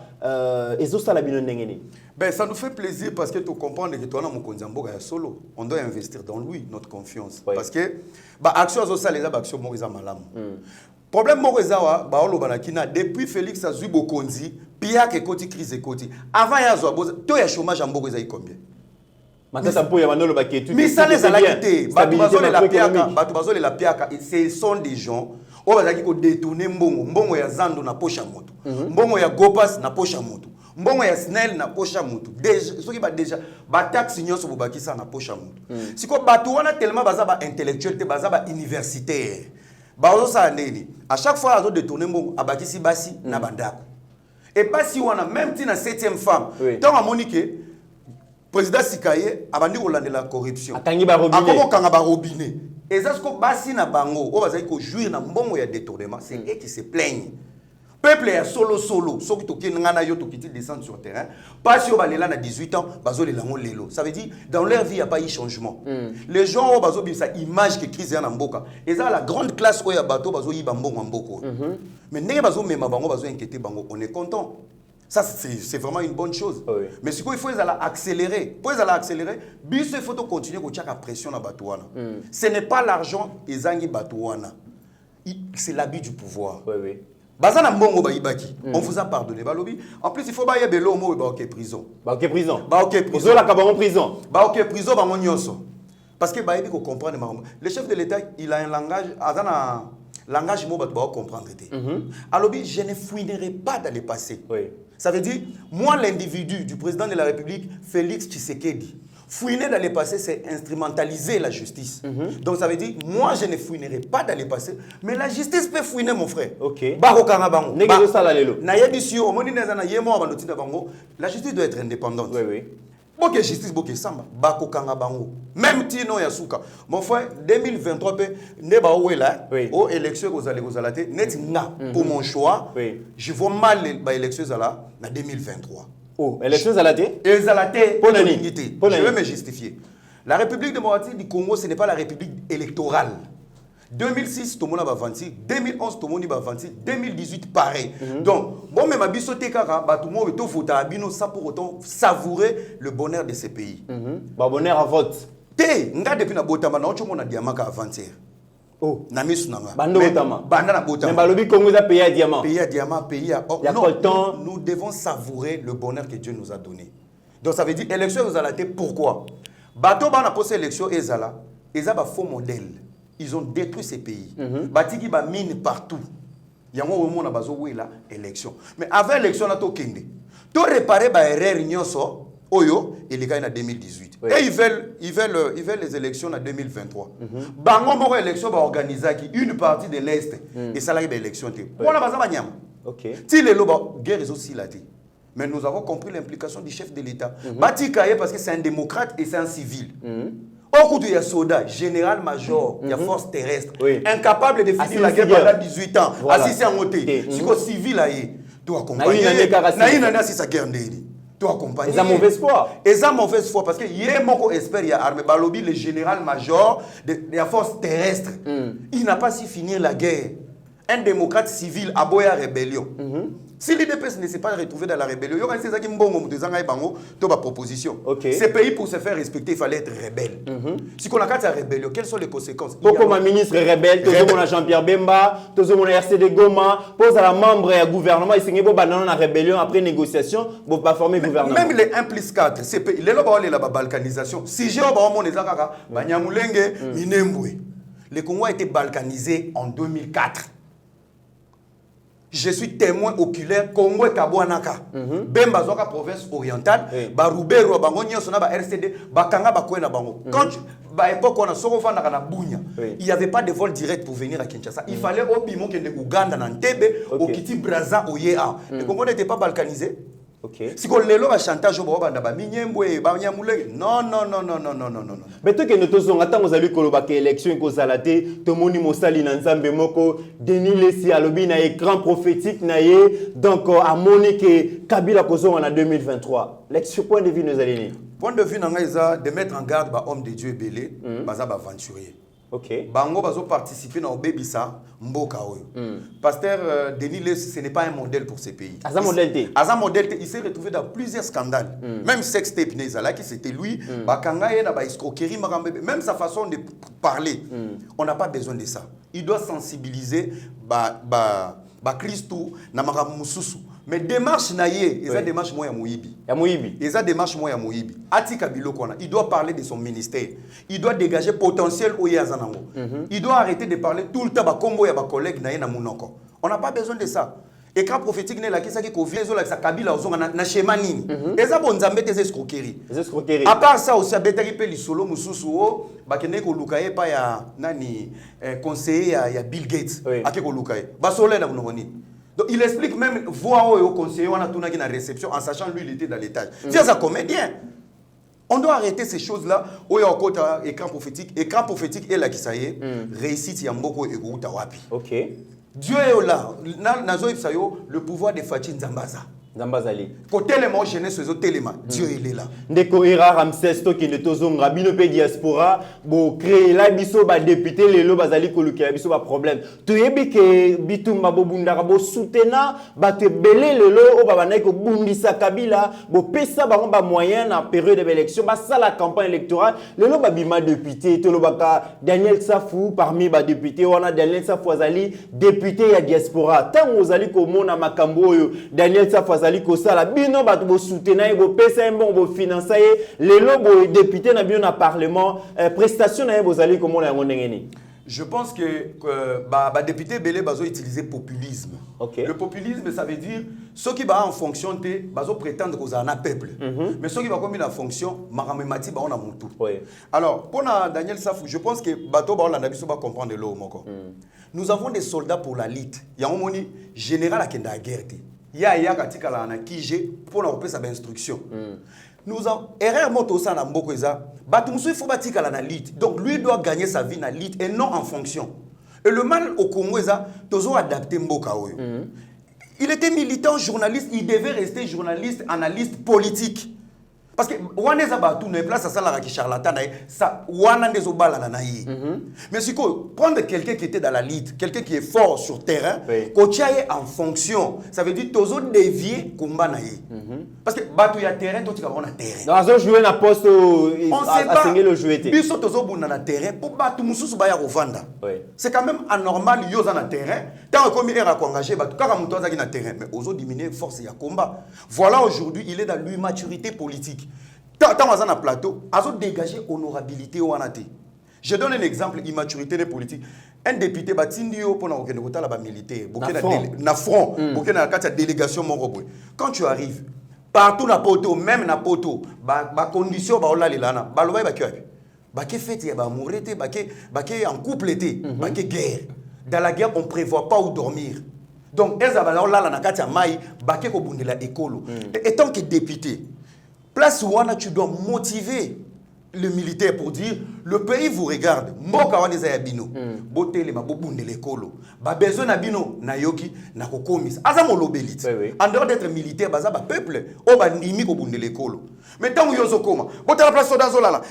ezo sala bino ndengeni. Ben, ça nous fait plaisir parce que tu comprends que toi, solo, on doit investir dans lui, notre confiance. Parce que, action les actions malam. Problème depuis Félix Azubo Konzi, pia que côté crise et côté. Avant ya zo to ya chômage en Mogoza combien? Mais ça les a quitté. Ce sont des gens qui ont détourné mbongo ya zando na pocha moto. Mbongo ya gopas na pocha moto. Mbongo ya snel na pocha mutu déjà soki ba déjà ba taxe nyonso bobakisa na pocha mutu siko batu wana tellement baza ba intellectuel te baza ba universitaire ba ozo sa ndeni à chaque fois azo détourner mbongo abakisi basi na bandako et basi wana même ti na 7e femme tant a monique président Sikaye abandi kolandela corruption akangi ba robinet akoko kanga ba robinet et ça siko basi na bango o bazali ko jouir na mbongo ya détournement c'est eux qui se plaignent. Peuple est solo, ceux qui descendent sur le terrain, pas si on va là 18 ans, ça veut dire dans leur vie il n'y a pas eu changement. Les gens ont cette image que crise en Mboka. Et ça la grande classe où il y a bateau, mais on est content. Ça c'est vraiment une bonne chose. Mais ce qu'il faut accélérer. Pour accélérer, il faut continuer à faire pression à Batouana. Ce n'est pas l'argent ezangi Batouana. C'est l'abus du pouvoir. Bazana mbongo ba ibaki. On vous a pardonné balobi. En plus il faut ba yebelo mo ba OK prison. Ba OK prison. Ba OK prison. Ozola ka ba prison. Ba OK prison ba nyonso. Parce que ba yebi ko comprendre ma. Le chef de l'État, il a un langage azana langage mo ba comprendre té. Alobi je ne fouinerai pas dans le passé. Ça veut dire moi l'individu du président de la République Félix Tshisekedi. Fouiner dans le passé, c'est instrumentaliser la justice. Donc ça veut dire, moi je ne fouinerai pas dans le passé, mais la justice peut fouiner mon frère. La justice doit être indépendante. Boke justice, boke samba, bako kanga bango. Même tino yasuka. Mon frère, 2023, ne ba ouela, aux élections aux allez net na pour mon choix. Je vois mal les élections à 2023. Oh, élections à la tête? Pour la dignité. Je vais me justifier. La République démocratique du Congo, ce n'est pas la République électorale. 2006 tout le monde a vendu, 2011 tout le monde a vendu, 2018 pareil. Donc bon même abisso te kaka ba tout le monde to voter abino ça pour autant savourer le bonheur de ces pays. Ba bonheur à vote. Té nga depuis na botama na ocho mona diamant ka avant-hier. Oh, na misu nanga. Bando botama. Banda na botama. Mais balobi Congo za pays à diamant. Pays à diamant, pays à or. Non, nous devons savourer le bonheur que Dieu nous a donné. Donc ça veut dire élection vous allez pourquoi? Bato bana posé élection ezala, ezaba faux modèle. Ils ont détruit ces pays. Batiki ba mine partout. Yango au monde a bazo là élection. Mais avant élection na to kende. To réparer ba erreur nyonso oyo et les gars en 2018. Oui. Et ils veulent les élections en 2023. Bango moko élection ba organiser une partie de l'Est et ça la élection té. Voilà baza ba nyama. OK. Ti le loba guerre aussi la té. Mais nous avons compris l'implication du chef de l'État. Batika parce que c'est un démocrate et c'est un civil. Au coup, il y a soldat, général-major, il y a force terrestre, incapable de finir la guerre pendant 18 ans. Assis en côté. Si vous civil, tu accompagnes. Si sa guerre tu accompagnes. Ils ont mauvaise foi. Ils ont mauvaise foi parce que y a mon espère il y a armée balobi le général-major de la force terrestre. Il n'a pas su finir la guerre. Un démocrate civil a boya rébellion. Si l'IDPS ne s'est pas retrouvé dans la rébellion, il y aura ces qui m'ont dit proposition. Ces pays, pour se faire respecter, il fallait être rebelle. Si on a la rébellion, quelles sont les conséquences? Pourquoi ma ministre rebelle, tout le monde Jean-Pierre Bemba, tout le monde RCD Goma, pose à la membre et à gouvernement, ils signent la rébellion après négociation, pour pas former gouvernement. Même les 1 plus 4, ces pays, les lobes la balkanisation. Si j'ai le Congo a été balkanisé en 2004. Je suis témoin oculaire Congo et Kabouanaka. Bemba zoka province orientale, Baroubé Bango Nyosona ba RCD, Bakanga Bakwena Bango. Quand à l'époque on a Sorofana na Bunya, il n'y avait pas de vol direct pour venir à Kinshasa. Il fallait au Bimon que de Ouganda na Ntebe, au Kiti Braza au Yéa. Le Congo n'était pas balkanisé. Si on le a chantage au Banda Baminyembwe, Banyamule, non. Mais toi que nous tous attends aux alus kolobake élection ko zalate, to moni mosali na nzambe moko, Denis Lessi alobi na écran prophétique na ye, donc à Monique Kabila kozo en 2023. L'ex point de vue nous allez. Point de vue nanga de mettre en garde ba homme de Dieu belé, baza ba aventurier. Bango bazo participer dans Obebisa Mboka oyo. Pasteur Denis Lessi, ce n'est pas un modèle pour ces pays. Il s'est retrouvé dans plusieurs scandales. Même sextape Nezala qui c'était lui, bakanga na ba escroquerie même sa façon de parler. On n'a pas besoin de ça. Il doit sensibiliser ba Christou na maramu mususu. Mais démarche naïe, ils ont démarche moi ya Moïbi. Ils ont démarche moi ya Moïbi. Atika Bilokona, il doit parler de son ministère. Il doit dégager potentiel au Yazanango. Il doit arrêter de parler tout le temps ba combo ya ba collègue naïe na munoko. On n'a pas besoin de ça. Écran prophétique n'est là qui s'agit qu'on vient sur Kabila na schéma nini. Et ça bon nzambe des escroqueries. À part ça aussi abetari pe lisolo mususu o ba kene ko lukaye pa ya nani conseiller ya Bill Gates akeko lukaye. Ba sole na bunoni. Donc il explique même voix au conseiller, on a tourné dans la réception en sachant lui il était dans l'étage. C'est un comédien. On doit arrêter ces choses-là. Où il y a encore écran prophétique. Écran prophétique est là qui ça y est. Réussite, il y a beaucoup de wapi. Dieu est là. Le pouvoir de Fatih Nzambaza. Zambazali. Côté les mots jeunesse aux téléma, Dieu il est là. Ndeko ira Ramsès to qui ne tozonga bino pe diaspora bo créer la biso ba député lelo bazali koluka biso ba problème. To yebi ke bitumba bo bundaka bo soutena ba te belé lelo o ba banai ko bundisa Kabila bo pesa ba ba moyen na période d'élection ba ça la campagne électorale lelo ba bima député to lo baka Daniel Safou parmi ba député on a Daniel Safou azali député ya diaspora tant ozali ko mona makambo yo Daniel Safou ko sala bino ba bo soutenir bo pesa bon bo financer lelo bo député na bino na parlement prestation na bo zali ko mona ngeni. Je pense que député belé bazo utiliser populisme. Le populisme ça veut dire ceux qui va en fonction de bazo prétendre qu'on a un peuple. Mais ceux qui va comme en fonction maramemati ba on a mutu. Alors pour Daniel Safou, je pense que bato ba on biso ba comprendre le moko. Nous avons des soldats pour la lutte. Il y a un moni général à kenda guerre. Il y a katika la na kije pour na repérer sa instruction. Nous avons erreur moto ça na mboko eza batumsu il faut batika la na lit. Donc lui doit gagner sa vie na lit et non en fonction. Et le mal au Congo eza tozo adapter mboka oyo. Il était militant, journaliste, il devait rester journaliste, analyste politique. Parce que wana za batu na place ça la qui charlatan ça wana ndezo bala na yi. Mais si ko prendre quelqu'un qui était dans la lutte, quelqu'un qui est fort sur terrain, ko tiaye en fonction, ça veut dire tozo dévier combat na yi. Parce que batu ya terrain to tika na terrain. Dans un jouer na poste à signer le jouer. Biso tozo bunda na terrain pour batu mususu ba ya kovanda. C'est quand même anormal yo za na terrain, tant comme il est engagé batu kaka muto za ki na terrain mais ozo diminuer force ya combat. Voilà aujourd'hui, il est dans l'immaturité politique. Tant qu'on a un plateau, ils ont dégagé honorabilité au Anate. Je donne un exemple, immaturité des politiques. Un député Batindio pour la militaire, na front, pour la délégation Moroboy. Quand tu arrives, partout na poto, même na poto, ba condition ba ola lelana, ba loba ba kyoy. Ba ke fête ba mourete, ba ke en couple été, ba ke guerre. Dans la guerre, on prévoit pas où dormir. Donc, eza ba ola na kati ya mai, ba ke ko bundela ekolo. Et tant que député, place où tu dois motiver le militaire pour dire le pays vous regarde. Mboka wana eza ya bino. Botele ma bobunde lekolo. Ba besoin na bino na yoki na kokomisa. Aza molobelite. En dehors d'être militaire, baza ba peuple o ba ndimi ko bunde lekolo. Mais tant que yozo koma, botela place soda zolala.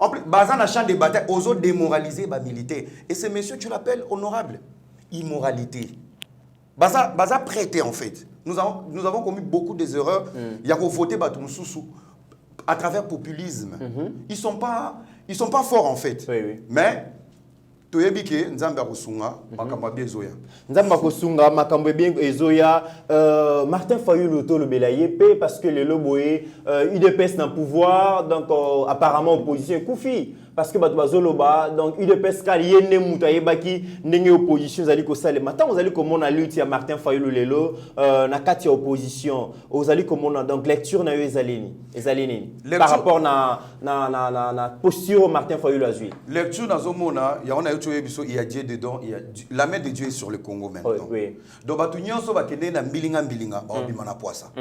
En plus baza na champ de bataille, ozo démoraliser ba militaire. Et ce monsieur tu l'appelles honorable. Immoralité. Baza prêté en fait. Nous avons commis beaucoup des erreurs. Il y a voté Batumsusu à travers populisme. Ils sont pas forts en fait. Mais toyebike nzambe akosunga makambo bien zoya. Nzambe akosunga makambo bien ezoya. Martin Fayulu to le belaye pe parce que le loboé UDPS dans pouvoir donc apparemment opposition Koufi. Parce que Batouazoloba, donc UDPS Kaliene Moutaïbaki, n'est opposition, vous allez que ça les matins, vous allez comme on a lutte à Martin Fayulu Lelo, na katia opposition, vous allez comme on a donc lecture na ezaleni par rapport na posture Martin Fayulu Azui. Lecture dans Zomona, il y a on a il y a Dieu dedans, il y a la main de Dieu est sur le Congo maintenant. Donc Batunion so bakene na mbilinga obimana poisa.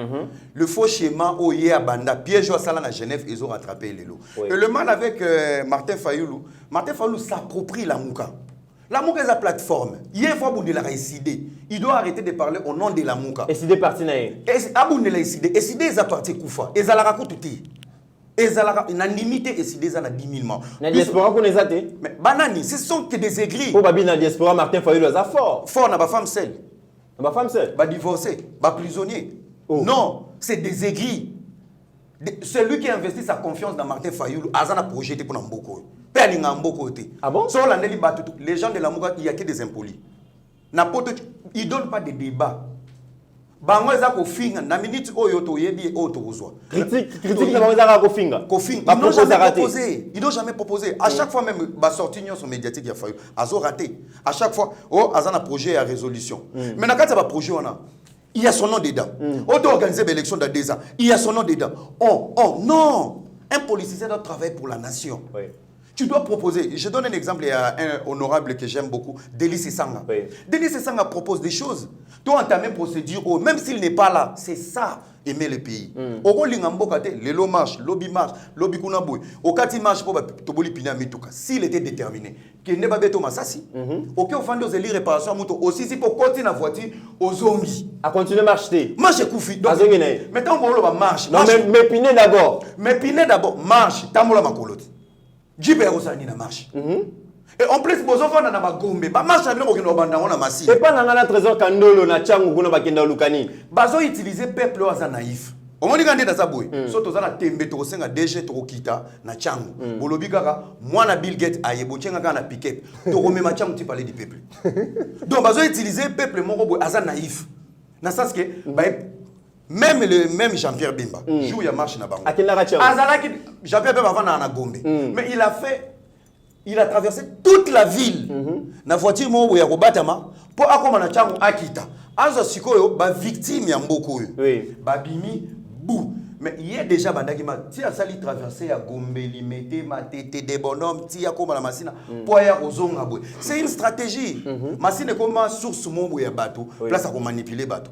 Le faux schéma oye abanda piège au sala na Genève ils ont rattrapé Lelo. Et le mal avec Martin Fayulu s'approprie la Mouka. La Mouka est la plateforme. Hier, il doit arrêter de parler au nom de la Mouka. Et c'est parti naïe. Et c'est des parti Koufa. Et ça la raconte tout. Et ça la limité et c'est des à 10 000 morts. La diaspora qu'on les a été. Mais banani, ce sont que des aigris. Pour babi la diaspora Martin Fayulu a fort. Fort n'a pas femme seule. N'a pas femme seule. Ba divorcé, ba prisonnier. Non, c'est des aigris. Celui qui a investi sa confiance dans Martin Fayulu, Azana projeté pour Namboko. Ah bon? Les gens de la Mouka, il n'y a que des impolis. Ils ne donnent pas de débat. Critique ils n'ont jamais proposé. À chaque fois même, sorti sur médiatique, il a fallu. Ils ont raté. À chaque fois, Azana projet à résolution. Mais quand il y a un projet, il y a son nom dedans. On doit organiser l'élection dans 2 ans. Il y a son nom dedans. Oh, non. Un politicien doit travailler pour la nation. Tu dois proposer. Je donne un exemple, il y a un honorable que j'aime beaucoup, Delis Sanga. Delis Sanga propose des choses. Tu dois entamer une procédure, même s'il n'est pas là. C'est ça, aimer le pays. Au Lelo marche, lobby marche, lobby kunaboué. Au Kati marche pour Toboli Pina Mituka. S'il était déterminé, qu'il n'est pas béto Massassi, aucun offendé aux élites réparation aussi si pour continuer la voiture aux zombies. À continuer à marcher. Marche Koufi. Maintenant, on va marche. Non, mais Piné d'abord. Mais Piné d'abord, marche. Tamola Makolote. Jibé Rosani na marche. Et en plus, vos enfants n'ont pas gombé. Bah marche avec nous qui nous bandons na massif. C'est pas dans la trésor Kandolo na Tchangou kuna bakenda Lukani. Bazo utiliser peuple oza naïf. Au moins quand dans sa boue. Surtout dans la tembe to senga DG to kita na Tchangou. Bolobi kaka moi na Bill Gates ayebo tchenga kana piquet. To remema Tchangou ti parler du peuple. Donc bazo utiliser peuple moko boue aza naïf. Na sens que même Jean-Pierre Bemba joue ya marche na bango. Azalaki Jean-Pierre Bemba va na Gombe. Mais il a traversé toute la ville. Na voiture mo ya kobatama po akoma na Tchango akita. Azo sikoyo ba victime ya mboko yo. Ba bimi bou. Mais il y a déjà bandaki ma ti asali traverser ya Gombe limité matete des bonhommes ti akoma la masina po ya kozonga boy. C'est une stratégie. Masine koma source mo ya bateau, place à manipuler bateau.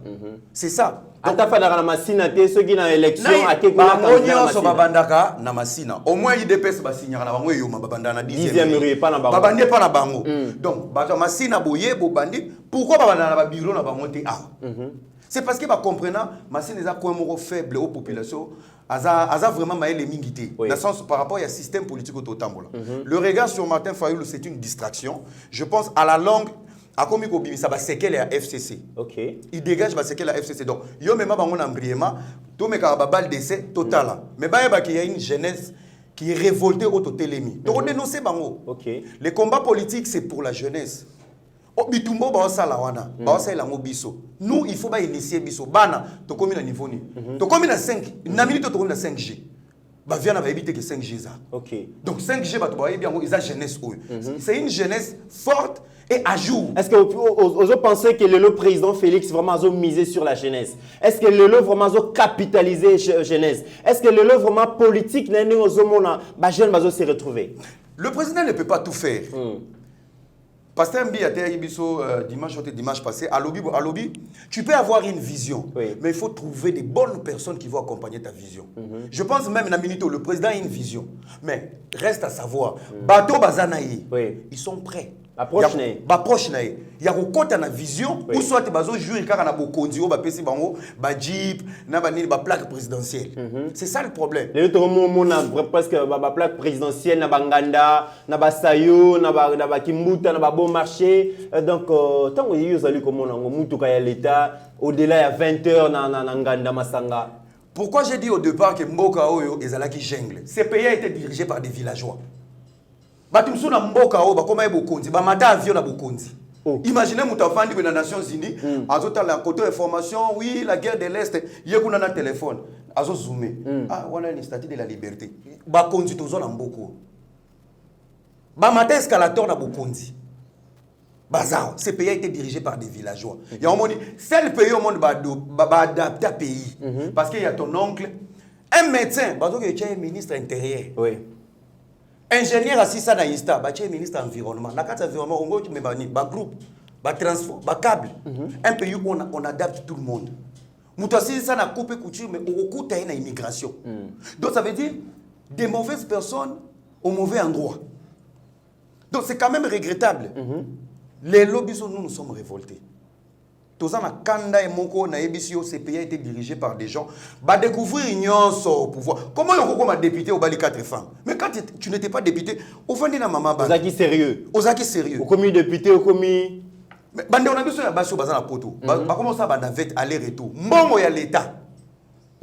C'est ça. Ata fa na masina te ceux qui na élection akekuna kandidat so babandaka na masina. Au moins IDPS ba signera na bango yo mabanda na 10e rue pas na bango. Babandé pas na bango. Donc bato masina boye bo bandi pourquoi babanda na ba bureau na bango te ah. C'est parce que bah comprenant machine est un faible aux populations aza vraiment maël mingité dans le sens par rapport au système politique au Tambola. Le regard sur Martin Fayulu c'est une distraction. Je pense à la longue à comme il ça va séquer la FCC. OK. Il dégage va séquer la FCC. Donc yo même bango na brièvement tout me ka babal d'essai total. Mais bah qu'il y a une jeunesse qui est révoltée au totélémi. Donc dénoncer bango. OK. Les combats politiques c'est pour la jeunesse. Bitumbo ba osala wana ba osala ngo biso nous il faut ba initier biso bana to komi na niveau ni to komi na 5 na minute to komi na 5G ba vient na ba éviter que 5G ça. OK. Donc 5G ba to ba bien ils a jeunesse c'est une jeunesse forte et à jour. Est-ce que vous pensez que le président Félix vraiment a misé sur la jeunesse? Est-ce que le vraiment a capitalisé la jeunesse? Est-ce que le vraiment politique n'a pas jeune se retrouver? Le président ne peut pas tout faire. Pasteur Mbi a été dimanche passé, à lobby, tu peux avoir une vision, mais il faut trouver des bonnes personnes qui vont accompagner ta vision. Je pense même dans minute le président a une vision, mais reste à savoir, Bato Bazanaï, ils sont prêts. Approche naïe. Il y a côté na vision ou soit bazo jouer car na bokondi o ba pesi bango ba jeep na ba ni ba plaque présidentielle. C'est ça le problème. Les autres moments presque ba plaque présidentielle na banganda na ba sayo na ba kimbuta na ba bon marché donc tant que yo zali comme on mutuka ya l'état au-delà ya 20h na nganda masanga. Pourquoi j'ai dit au départ que Mboka Oyo ezalaki jungle? Ces pays a été dirigé par des villageois. Batumsu na mboka o ba koma bokonzi ba mata avion na bokonzi. Imaginez moutafandi dans les Nations Unies, azota la côté information, oui, la guerre de l'Est, yekuna na téléphone, azo zoomé. Ah, on a une statue de la liberté. Ba konzi tozo na mboko. Ba mata escalator na bokonzi. Bazar, ce pays a été dirigé par des villageois. Il y a un monde, c'est le pays au monde va adapter à pays. Parce qu'il y a ton oncle, un médecin, bazo que tu es ministre intérieur. Oui. Ingénieur assistant à ISTA, tu es ministre de l'environnement. Dans le environnement, on a un groupe, un transport, un câble. Un pays où on adapte tout le monde. Moutouassi, ça n'a coupé couture, mais au coup, tu as une immigration. Donc ça veut dire des mauvaises personnes au mauvais endroit. Donc c'est quand même regrettable. Les lobbies, nous sommes révoltés. Tous en Kanda et Moko, Naebisio, ces pays a été dirigé par des gens. Bah découvrir une au pouvoir. Comment on peut être député au Bali 4 femmes? Mais quand tu n'étais pas député, au fond de la maman. Ozaki sérieux. Ozaki sérieux. Au commis député, au commis. Mais bande on a vu sur la base au bazar la poto. Bah comment ça, bah navette aller-retour. Mbongo ya l'État.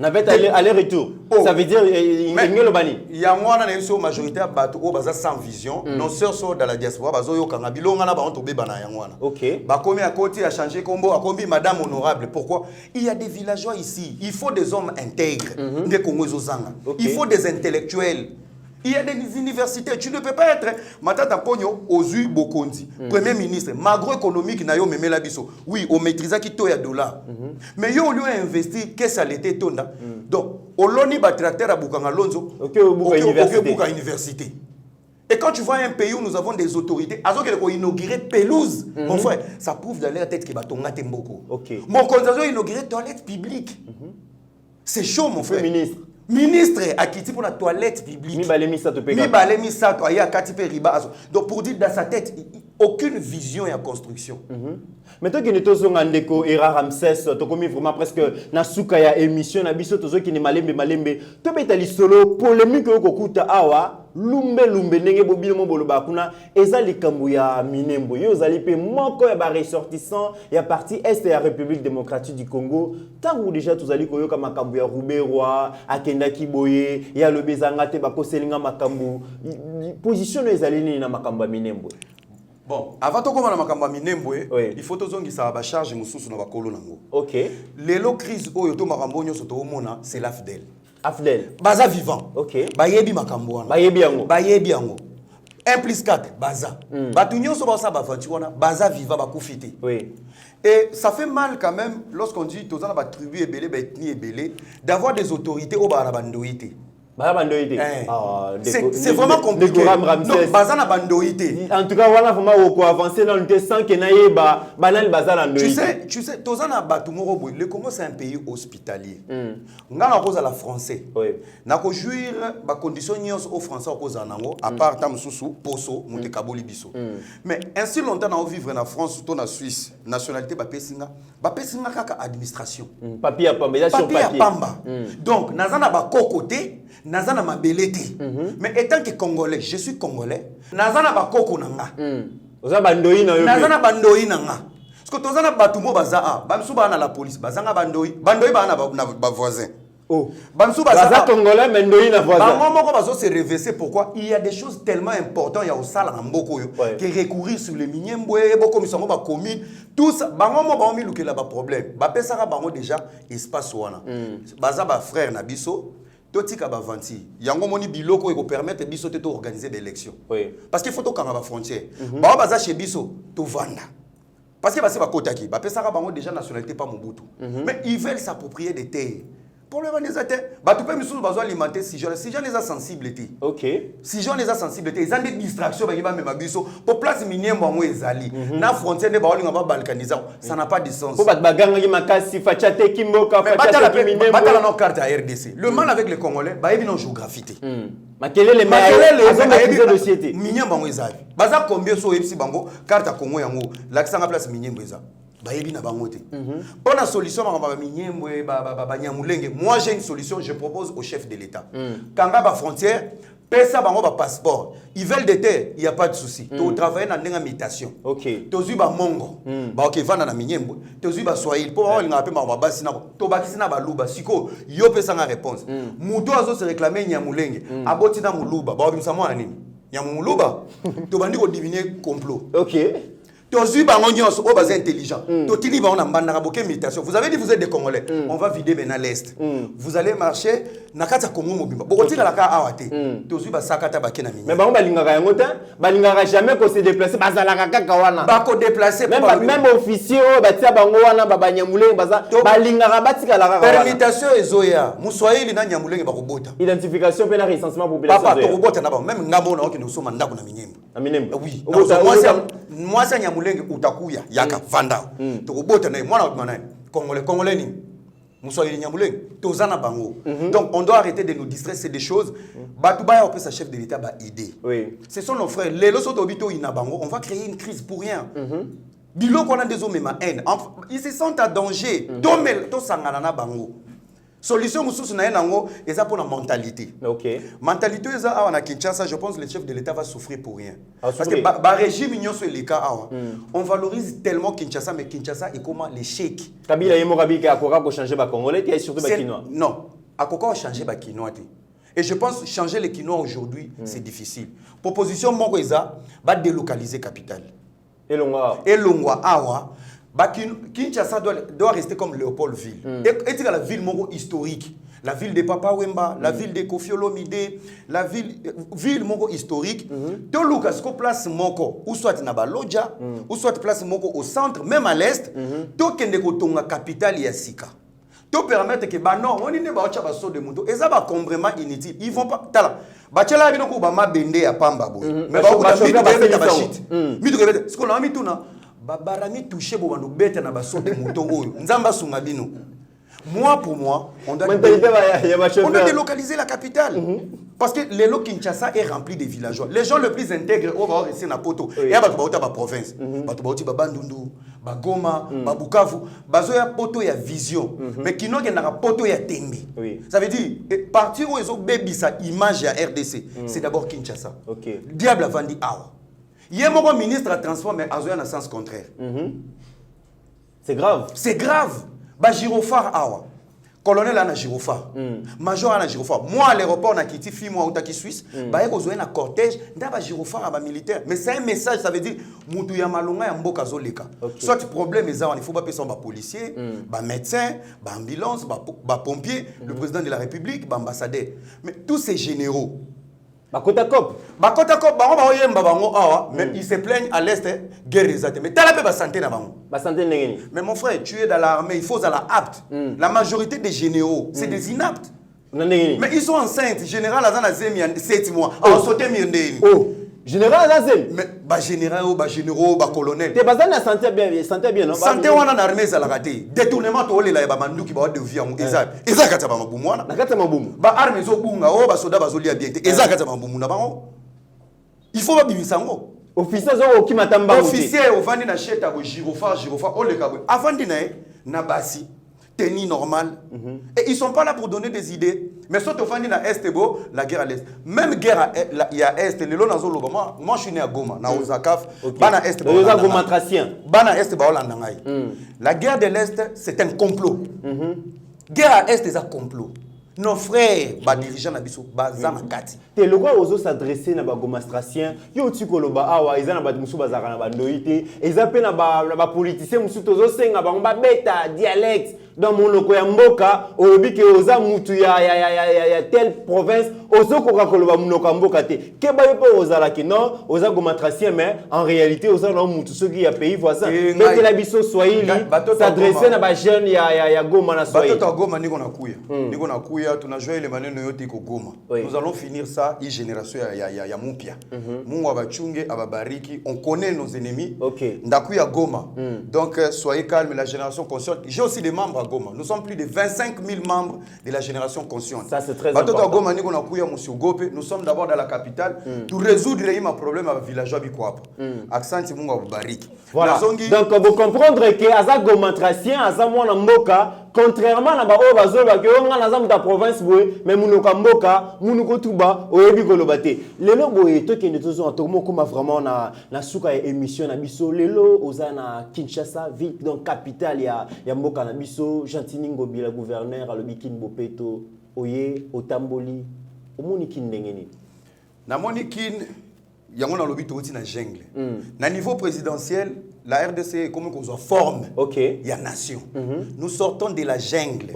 Navette aller-retour. Ça veut dire il y a le bani. Il y a moi na une majorité bateau au bazar sans vision. Nos sœurs sont dans la diaspora bazo yo kanga bilonga na ba on tobe bana yangwana. OK. Ba komi à côté a changé combo a combi madame honorable. Pourquoi? Il y a des villageois ici. Il faut des hommes intègres. Des Congolais zanga. Il faut des intellectuels. Il y a des universités. Tu ne peux pas être Matata Pogno Ozu Bokondi, Premier ministre, macroéconomique na yo memela biso. Oui, on maîtrise qui to ya dollar. Mais yo lui a investi qu'est-ce à l'été tonda. Donc, oloni ba tracteur à Bukanga Lonzo. OK, Buka université. Et quand tu vois un pays où nous avons des autorités, alors qu'ils ont inauguré pelouse, mon frère, ça prouve dans leur tête que batonga temboko. OK. Mon conseiller a inauguré toilette publique. C'est chaud, mon frère. Ministre. Ministre a quitté pour la toilette publique. Donc pour dire dans sa tête, aucune vision et construction. Maintenant que nous sommes en déco, Era Ramsès, tu as vraiment presque na souka ya émission, na biso tozo qui ne malembe. Tu as été solo polémique au kuta awa. Lumbe nenge bobino mo boloba kuna ezali kambu ya minembo yo zali pe moko ya ba ressortissant ya parti est ya République démocratique du Congo tangu déjà tozali koyoka makambu ya Ruberwa akenda kiboye ya lobezanga te bakoselinga makambu position ezali ni na makambu ya minembo. Bon, avant de commencer à makambu minembo, il faut tozongi sa ba charge mususu na ba kolo nango. OK. Lelo crise oyo to makambo nyoso to mona c'est l'AFDEL. AFDEL. Baza vivant. OK. Bayebi makambo wana. Bayebi yango. Bayebi yango. 1+4 baza. Batu nyoso ba sa ba vanti wana baza vivant ba kufite. Oui. Et ça fait mal quand même lorsqu'on dit tozana ba tribu ebele ba ethnie ebele d'avoir des autorités au ba na bandoité. C'est vraiment compliqué. Non, bazana bandoïté. En tout cas, voilà vraiment avancer dans le dessin que naïe banal bazal andoïté. Tu sais, tozana batumoro. Le Congo c'est un pays hospitalier. Ngana cause à la français. Oui. Na ko jouir ba condition nyos au français cause nango à part tam susu poso monte kaboli biso. Mais ainsi longtemps na vivre na France ou na Suisse, nationalité ba pesinga kaka administration. Papier à pamba, sur papier. Donc nazana ba kokoté nazana mabelete. Mais étant que congolais, je suis congolais. Nazana ba koko nanga. Oza bandoi na yo. Nazana bandoi nanga. Parce que tozana batumo bazaa, bamsu ba na la police, bazanga bandoi ba na ba voisin. Oh. Bamsu bazaa congolais mais ndoi na voisin. Bango moko bazo se réverser pourquoi il y a des choses tellement importantes il y a au sala mboko yo que recourir sur les miniembwe boko misango ba commune tout ça bango mo ba mi lukela ba problème. Ba pesaka bango déjà espace wana. Baza ba frère na biso totika ba vanti yango moni biloko eko permettre biso te organiser des élections. Oui. Parce qu'il faut to kanga ba frontière. Ba baza chez biso to vanda. Parce que basi ba kotaki ba pesaka bango déjà nationalité pas Mobutu. Mais ils veulent s'approprier des terres. Pour le vendre des terres, ba tu peux me sous besoin alimenter si gens les a sensibilité. OK. Si gens les a sensibilité, ils ont des distractions ba ba même biso pour place minier mo ezali. Na frontière ne ba olinga ba balkanisation, ça n'a pas de sens. Pour ba ganga ki makasi fachate kimboka fachate minier. Ba la carte à RDC. Le mal avec les Congolais, ba yebi non géographie. Makele les meilleurs dossiers. Minier bango ezali. Baza combien so yebisi bango carte à Congo yango. La kisanga place minier mbeza. Bayebi na bango te. Pour la solution ba miniembwe ba nyamulenge. Moi j'ai une solution, je propose au chef de l'État. Kanga ba frontière, pesa bango ba passeport. Ils veulent des terres, il y a pas de souci. Tu travailler dans une mutation. OK. Tozu ba mongo. Ba OK vana na miniembwe. Tozu ba swahili. Pour ba linga pe ba basi na to bakisi na ba luba. Siko yo pesa nga réponse. Muto azo se réclamer nyamulenge. Aboti na muluba. Ba obimisa mwana nini? Nyamuluba. To bandi ko diviner complot. OK. Tozu bango nyonso o baza intelligent. Totili ba on ambandaka boke mutation. Vous avez dit vous êtes des Congolais. On va vider maintenant l'est. Vous allez marcher na kata Congo mobimba. Bokotila la ka awate. Tozu ba sakata ba kena mini. Mais bango balingaka yango te, balingaka jamais ko se déplacer bazalaka kaka wana. Ba ko déplacer même officier o batia bango wana ba banyamulenge baza balingaka batika la kaka. Permutation ezoya. Muswahili na nyamulenge ba kobota. Identification pe na recensement population. Papa to kobota na ba même ngabo na okende usoma ndako na minyembo. Na minembo. Oui. Moi ça nyamulenge utakuya yaka vanda. To kobota na mwana okuma na Congolais ni. Muswahili nyamulenge tozana bango. Donc on doit arrêter de nous distraire, c'est des choses batubaya au sa chef de l'État ba idée. Oui. Ce sont nos frères. Les loso tobito ina bango, on va créer une crise pour rien. Biloko on a des hommes ma haine. Ils se sentent à danger. To sangana na bango. Solution mususu na yango eza pour la mentalité. OK. Mentalité eza awa na Kinshasa, je pense que le chef de l'État va souffrir pour rien. Parce que ba régime nyonso eleka awa. On valorise tellement Kinshasa, mais Kinshasa est comme l'échec. Kabila yemo kabika akora ko changer ba congolais et surtout ba kinois. Non, akora changer ba kinois. Et je pense changer les kinois aujourd'hui, c'est difficile. Proposition moko eza ba délocaliser capitale. Elongwa awa. Kinshasa doit rester comme Léopoldville. Et la ville historique. La ville de Papa Wemba, la ville de Kofi Olomide, la ville moko historique. To Lucas ko place moko ou soit na Baloja, ou soit place moko au centre, même à l'est, to kende ko tonga capitale ya sika. To permettre que non, on ne ba ocha ba so de moto, eza ba combrement inutile. Ils vont pas tala. Ba tela bino ko ba mabende ya pamba bo. Mais ba ko ba shit. Mi to ce qu'on a mis tout na barami touché bo bando beta na baso de moto oyo nzamba sunga bino. Moi pour moi on doit délocaliser la capitale parce que le lo Kinshasa est rempli de villageois. Les gens les plus intègres au va rester na poto et ba ba ba province bato ba ba Bandundu ba Goma ba Bukavu bazo ya poto ya vision mais kino ke na poto ya tembe. Ça veut dire partir où ils ont bébisa image ya RDC c'est d'abord Kinshasa. OK. Diable a vendu awa. Il y a un ministre à transport, mais à un sens contraire. C'est grave. C'est grave. Bah, gyrophare, awa. Colonel a un gyrophare. Major a un gyrophare. Moi, à l'aéroport, on a quitté Fimo, ou Taki Suisse. Bah, il y a un cortège, il y a un gyrophare à militaire. Mais c'est un message, ça veut dire, Moutou Yamalonga et Mboka Zoleka. Soit le problème, il ne faut pas payer un policier, un médecin, une ambulance, un pompier, le président de la République, un ambassadeur. Mais tous ces généraux, Bakotakop, mais ils se plaignent à l'est, guerre des athées. Mais t'as la santé na bango. Mais mon frère, tu es dans l'armée, il faut à la apte. La majorité des généraux, c'est des inaptes. Mais ils sont enceintes. Général Azana Zemi, 7 mois. On sauté Mirndeni. Oh, général Azem. Mais, bah, général, bah, généraux, bah, colonel. T'es pas dans la santé bien, non? Santé, on a une armée, ça l'a raté. Détournement, tu vois, bah, mandou qui va de vie en Ezak. Ezak, tu as pas boumouana. Nakata Maboum. Bah, armée, zo bounga, oh, bah, soda, bah, zoli, bien. Ezak, tu as pas boumou, il faut pas bimisango. Officier, zo, qui m'attend. Officier, au vandi na cheta, gyrophare, oh, le cabou. Avant de na basi. Tenue normale. Et ils ne sont pas là pour donner des idées. Mais surtout, na Est, la guerre à l'Est. Même guerre, il y a Est. Moi, je suis né à Goma, na Ozakaf. Bana Est, Bana Est, la guerre de l'Est, c'est un complot. Guerre à Est, c'est un complot. Nos frères, dirigeants Nabiso, Bazana Kati. Te le quoi oso s'adresser na ba gomastracien, yo tikoloba awa ezana ba musu bazaka na ba ndoité, ezape na ba politicien musu tozo senga ba ngba beta dialecte dans mon loko ya mboka, obi ke oza mutu ya telle province, ozo koka koloba munoka mboka te. Ke ba yopo ozala ki non, oza gomastracien mais en réalité oza na mutu soki ya pays voisin. Bete la biso Swahili s'adresser na ba jeune ya Goma na Swahili. Bato Goma niko na kuya. Niko na kuya tunajua ile maneno yote iko Goma. Nous allons finir ça. Hii génération ya mupia. Mungu abachunge ababariki. On connaît nos ennemis. Ndakuya Goma. Donc soyez calme, la génération consciente. J'ai aussi des membres à Goma. Nous sommes plus de 25 000 membres de la génération consciente. Ça c'est très important. Goma niko nakuya monsieur Gope. Nous sommes d'abord dans la capitale pour résoudre les problèmes avec villageois bikwapo. Accent Mungu ababariki. Voilà. Donc vous comprendre que aza gomatracien aza mwana mboka contrairement na ba o bazoba ke on na zamu ta province boye mais munoka mboka munuko tuba oyebi koloba te lelo boye to kende tozo antomo comme vraiment na suka ya émission na biso lelo oza na Kinshasa ville donc capitale ya mboka na biso Gentini Ngobila gouverneur alobi kin bopeto oye otamboli omoni kin ndengeni na moni kin yango na lobi toti na jungle na niveau présidentiel la RDC est comme qu'on soit forme. Il y a nation. Nous sortons de la jungle.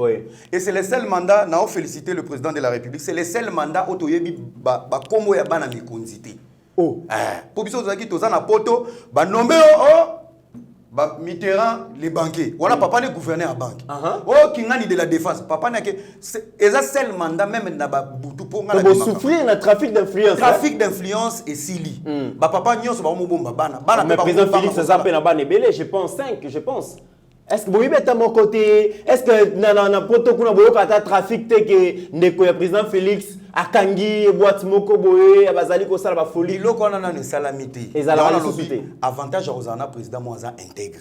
Et c'est le seul mandat, nous avons félicité le président de la République, c'est le seul mandat où il y a comme ya bana mikonzité. Pour biso zaki tozana poto ba nomé Mitterrand les banquiers. On a papa ne gouverneur à banque. Kingani de la défense. Papa n'a que c'est un seul mandat même na ba butu pour ngala. Pour souffrir na trafic d'influence. Trafic d'influence et sili. Ba papa nyonso ba bomba bana. Mais président Félix Zappe na ba nebele, je pense 5, je pense. Est-ce que vous êtes à mon côté? Est-ce que na poto kuna boyo kata trafic te que ndeko ya président Félix akangi boîte moko boye abazali ko sala ba folie loko na na salamité avantage à Rosana président Moaza intègre.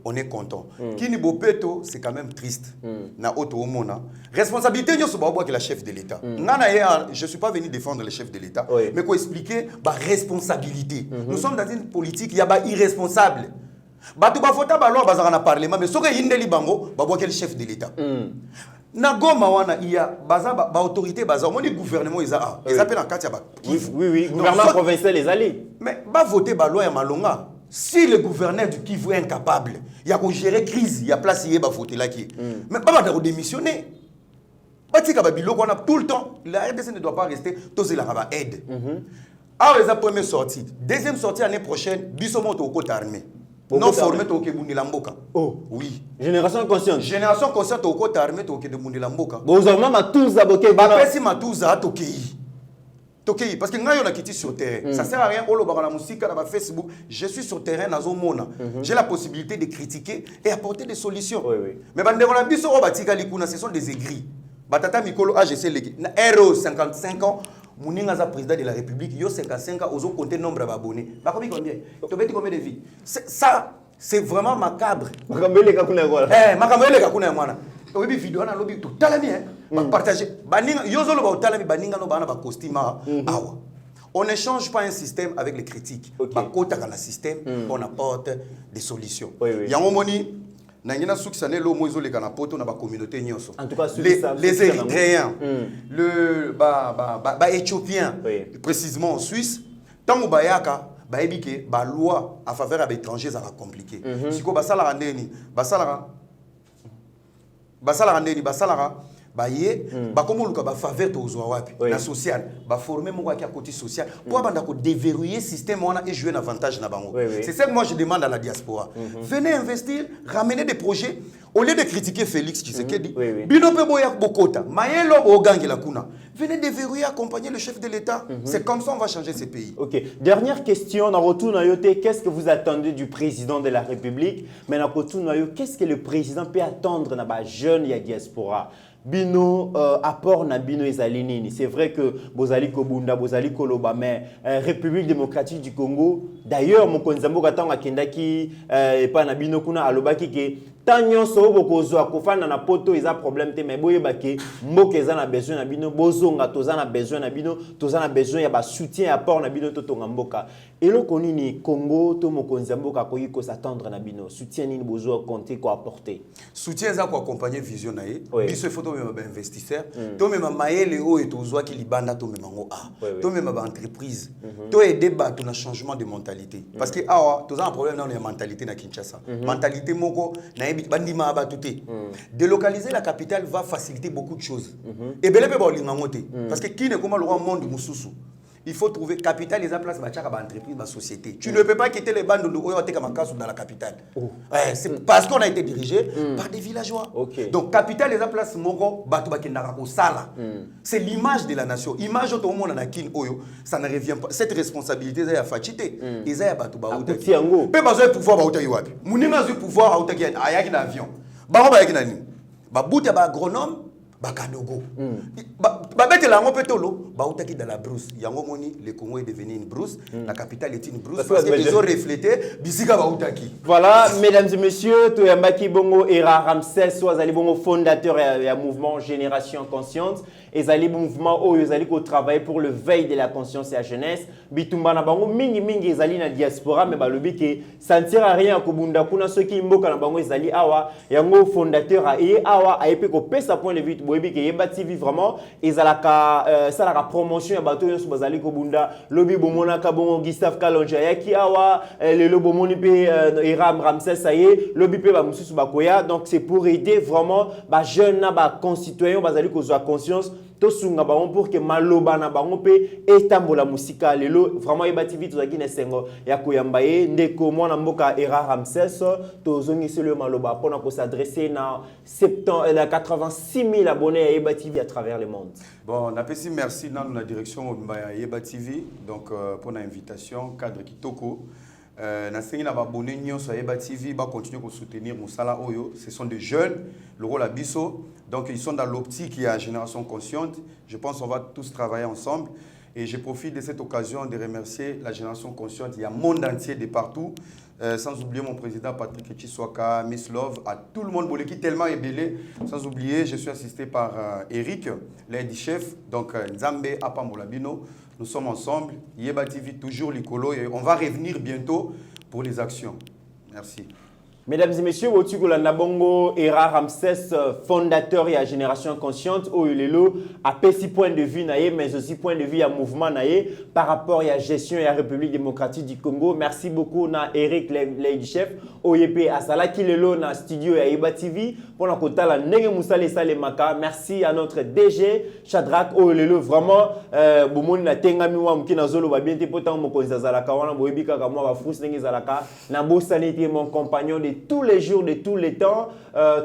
On est content. Kini bopeto c'est quand même triste. Na auto omona responsabilité nyoso ba boa que la chef de l'État. Nana je suis pas venu défendre le chef de l'État mais ko expliquer ba responsabilité. Nous sommes dans une politique il y a ba irresponsable. Batu ba fota ba loi bazaka na parlement mais soke yindeli bango ba boa que le chef de l'État. Na Goma wana iya baza ba autorité baza moni gouvernement ils appellent en katia ba oui gouvernement provincial les alliés mais ba voter ba loi ya malonga si le gouverneur du Kivu est incapable il y a ko gérer crise il y a place y ba voter là qui mais pas ba démissionner batika ba biloko na tout le temps la RDC ne doit pas rester tous la ba aide alors les première sortie deuxième sortie année prochaine bisomo to côté armée non formé to ke bundi lamboka. Oui. Génération consciente. Génération consciente au côté armé to ke de bundi lamboka. Vous avez même tous aboké. Ba pesi matuza tokei. Tokei parce que ngayo na kiti sur terrain. Ça sert à rien olo ba la musique na ba Facebook, je suis sur terrain na zo mona. J'ai la possibilité de critiquer et apporter des solutions. Mais bande na biso o batika likuna ce sont des aigris. Batata mikolo AGC legi. Na RO 55 ans. Mouninga za président de la République, yo 55 ans, oso compter nombre d'abonnés. Bah combien combien de vies? Ça, c'est vraiment macabre. Makambele kakuna ngwana. Makambele kakuna ngwana. Obi vidéo na lobi tout talami partager. Baninga yo zolo ba talami baninga no bana ba costume awa. On n'échange pas un système avec les critiques. Ba kota kana système, on apporte des solutions. Yango moni Nangina souksané lo moizo le kanapoto na ba communauté nyonso. En tout cas les Érythréens, le Éthiopiens, précisément en Suisse, tant bayaka ba ebike ba loi en faveur des étrangers ça va compliqué. Siko basala randeni, basala baye bakomo luka ba faveur to zo wapi Oui. na social ba former mon à côté social pour banda ko déverrouiller système on a et jouer un avantage na bango. Oui, oui. C'est ça que moi je demande à la diaspora. Venez investir, ramener des projets au lieu de critiquer Félix Tshisekedi. Oui, oui. Bino pe boya bokota mayelo bo gangi la kuna. Venez déverrouiller, accompagner le chef de l'État. C'est comme ça on va changer ces pays. Ok. Dernière question, dans retour Nayote, qu'est-ce que vous attendez du président de la République? Mais dans retour Nayote, qu'est-ce que le président peut attendre dans la jeune et diaspora? Bino apport na bino ezali nini. C'est vrai que bozali kobunda, bozali koloba, mais République démocratique du Congo, d'ailleurs mon konzambo katanga kendaki pa na bino kuna alobaki ke tanyo so bokozo akofana na poto eza problème te mais boyeba ke mboka eza na besoin na bino bozonga toza na besoin na bino toza na besoin ya ba soutien apport na bino to tonga mboka eloko nini Congo to mokonzi mboka koyi ko s'attendre na bino soutien nini bozo compter ko apporter Soutien za ko accompagner vision na ye Oui. biso photo même ba investisseur to même maele o etozwa ki libanda to même ngo Oui, oui. to même ba entreprise to aider ba to na changement de mentalité parce que awa toza un problème dans la mentalité na Kinshasa mentalité moko na bandima ba touté délocaliser la capitale va faciliter beaucoup de choses et belé pe ba olinga ngote parce que qui ne comment le roi monde mususu. Il faut trouver capitale, les place, entreprise, ma société. Tu ne peux pas quitter les bandes de dans la capitale. Ouais, c'est parce qu'on a été dirigé par des villageois. Okay. Donc, capitale, les place, c'est l'image de la nation. Image au monde ça ne revient pas. Cette responsabilité, c'est la fatité. Et ça, c'est pas besoin de pouvoir pouvoir à avion. Agronome. Bakadogo. Babete la ngo petolo, bautaki dans la brousse. Yango moni, le Congo est devenu une brousse, la capitale est une brousse parce qu'ils ont reflété bisika bautaki. Voilà, mesdames et messieurs, Toyambaki Bongo Era Ramsès, Zali Bongo fondateur et mouvement Génération Consciente, et Zali mouvement où ils allaient travailler pour le veille de la conscience et la jeunesse. Bitumba na bango mingi Zali na diaspora mais balobi ke sentir à rien ko bunda kuna ceux qui mboka na bango Zali awa yango fondateur a awa a epé ko pesa point de vue boyebi ke Yeba TV vraiment ezalaka salaka promotion ya bato yoso bazali ko bunda lobi bomona ka bongo Gustave Kalonja yaki awa le lobo moni pe Iram Ramsès saye lobi pe ba mususu bakoya donc c'est pour aider vraiment ba jeunes na ba concitoyens bazali ko zwa conscience tosunga bango pour que maloba na bango pe etambola musika lelo vraiment Yeba TV tozaki na sengo ya koyamba ye ndeko mwana mboka Era Ramsès tozongisi le maloba pona ko s'adresser na 86 000 abonnés à Yeba TV à travers le monde. Bon, on a fait merci dans la direction de Yeba TV donc pour l'invitation cadre kitoko. Nasengi na abonné sur Yeba TV va continuer à soutenir Moussala Oyo. Ce sont des jeunes, le rôle Abisso. Donc ils sont dans l'optique qui est Génération Consciente. Je pense qu'on va tous travailler ensemble. Et je profite de cette occasion de remercier la Génération Consciente. Il y a un monde entier de partout. Sans oublier mon président Patrick Chiswaka, Miss Love, à tout le monde qui est tellement ébélé. Sans oublier, je suis assisté par Eric, l'aide chef, donc Nzambe Apamolabino. Nous sommes ensemble. Yeba TV toujours l'icolo et on va revenir bientôt pour les actions. Merci. Mesdames et messieurs, Otukolanda Bongo, Era Ramsès, fondateur et à Génération Consciente, Oyolelo, a pesi point de vue naïe, mais aussi point de vue à mouvement naïe par rapport à la gestion et à la République démocratique du Congo. Merci beaucoup na Eric Lady Chef, OYP Asala Kilelo na studio et Yeba TV pour la kota la Nenge Moussale Salemaka. Merci à notre DG Shadrach Oyolelo, vraiment bomoni na tengami wa mkina zolo ba bien te potan mo konza zalaka wana boyebika ka moi ba frus nenge zalaka na bosanité mon compagnon de tous les jours, de tous les temps,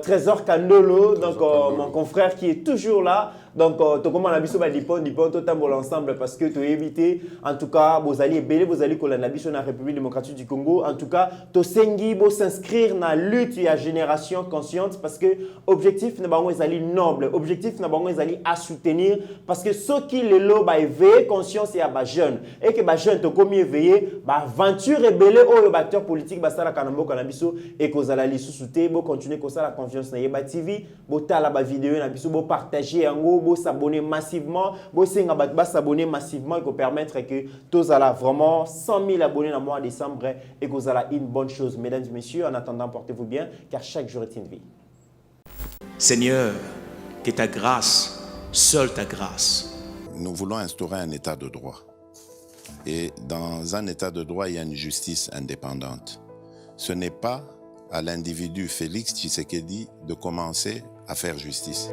Trésor Kandolo, donc mon confrère qui est toujours là. Donc, tu commences à biso ba dipon tout ensemble parce que tu as évité, en tout cas, vous allez belé, vous allez coller la biso na République démocratique du Congo. En tout cas, tu sengi bo s'inscrire dans la lutte et à Génération Consciente parce que objectif na bango ezali noble, objectif na bango ezali à soutenir parce que ceux qui le lo ba éveiller conscience et à ba jeune et que ba jeune to comme éveiller ba aventure rebelle au acteur politique ba sala kanambo kanabiso et ko zala li sous-souté bo continuer ko la confiance na Yeba TV, bo tala ba vidéo na biso bo partager yango s'abonner massivement, s'abonner massivement et qu'on permettre que tous allez vraiment 100 000 abonnés dans le mois de décembre et que vous allez une bonne chose. Mesdames et messieurs, en attendant, portez-vous bien car chaque jour est une vie. Seigneur, que ta grâce, seule ta grâce. Nous voulons instaurer un état de droit. Et dans un état de droit, il y a une justice indépendante. Ce n'est pas à l'individu Félix Tshisekedi de commencer à faire justice.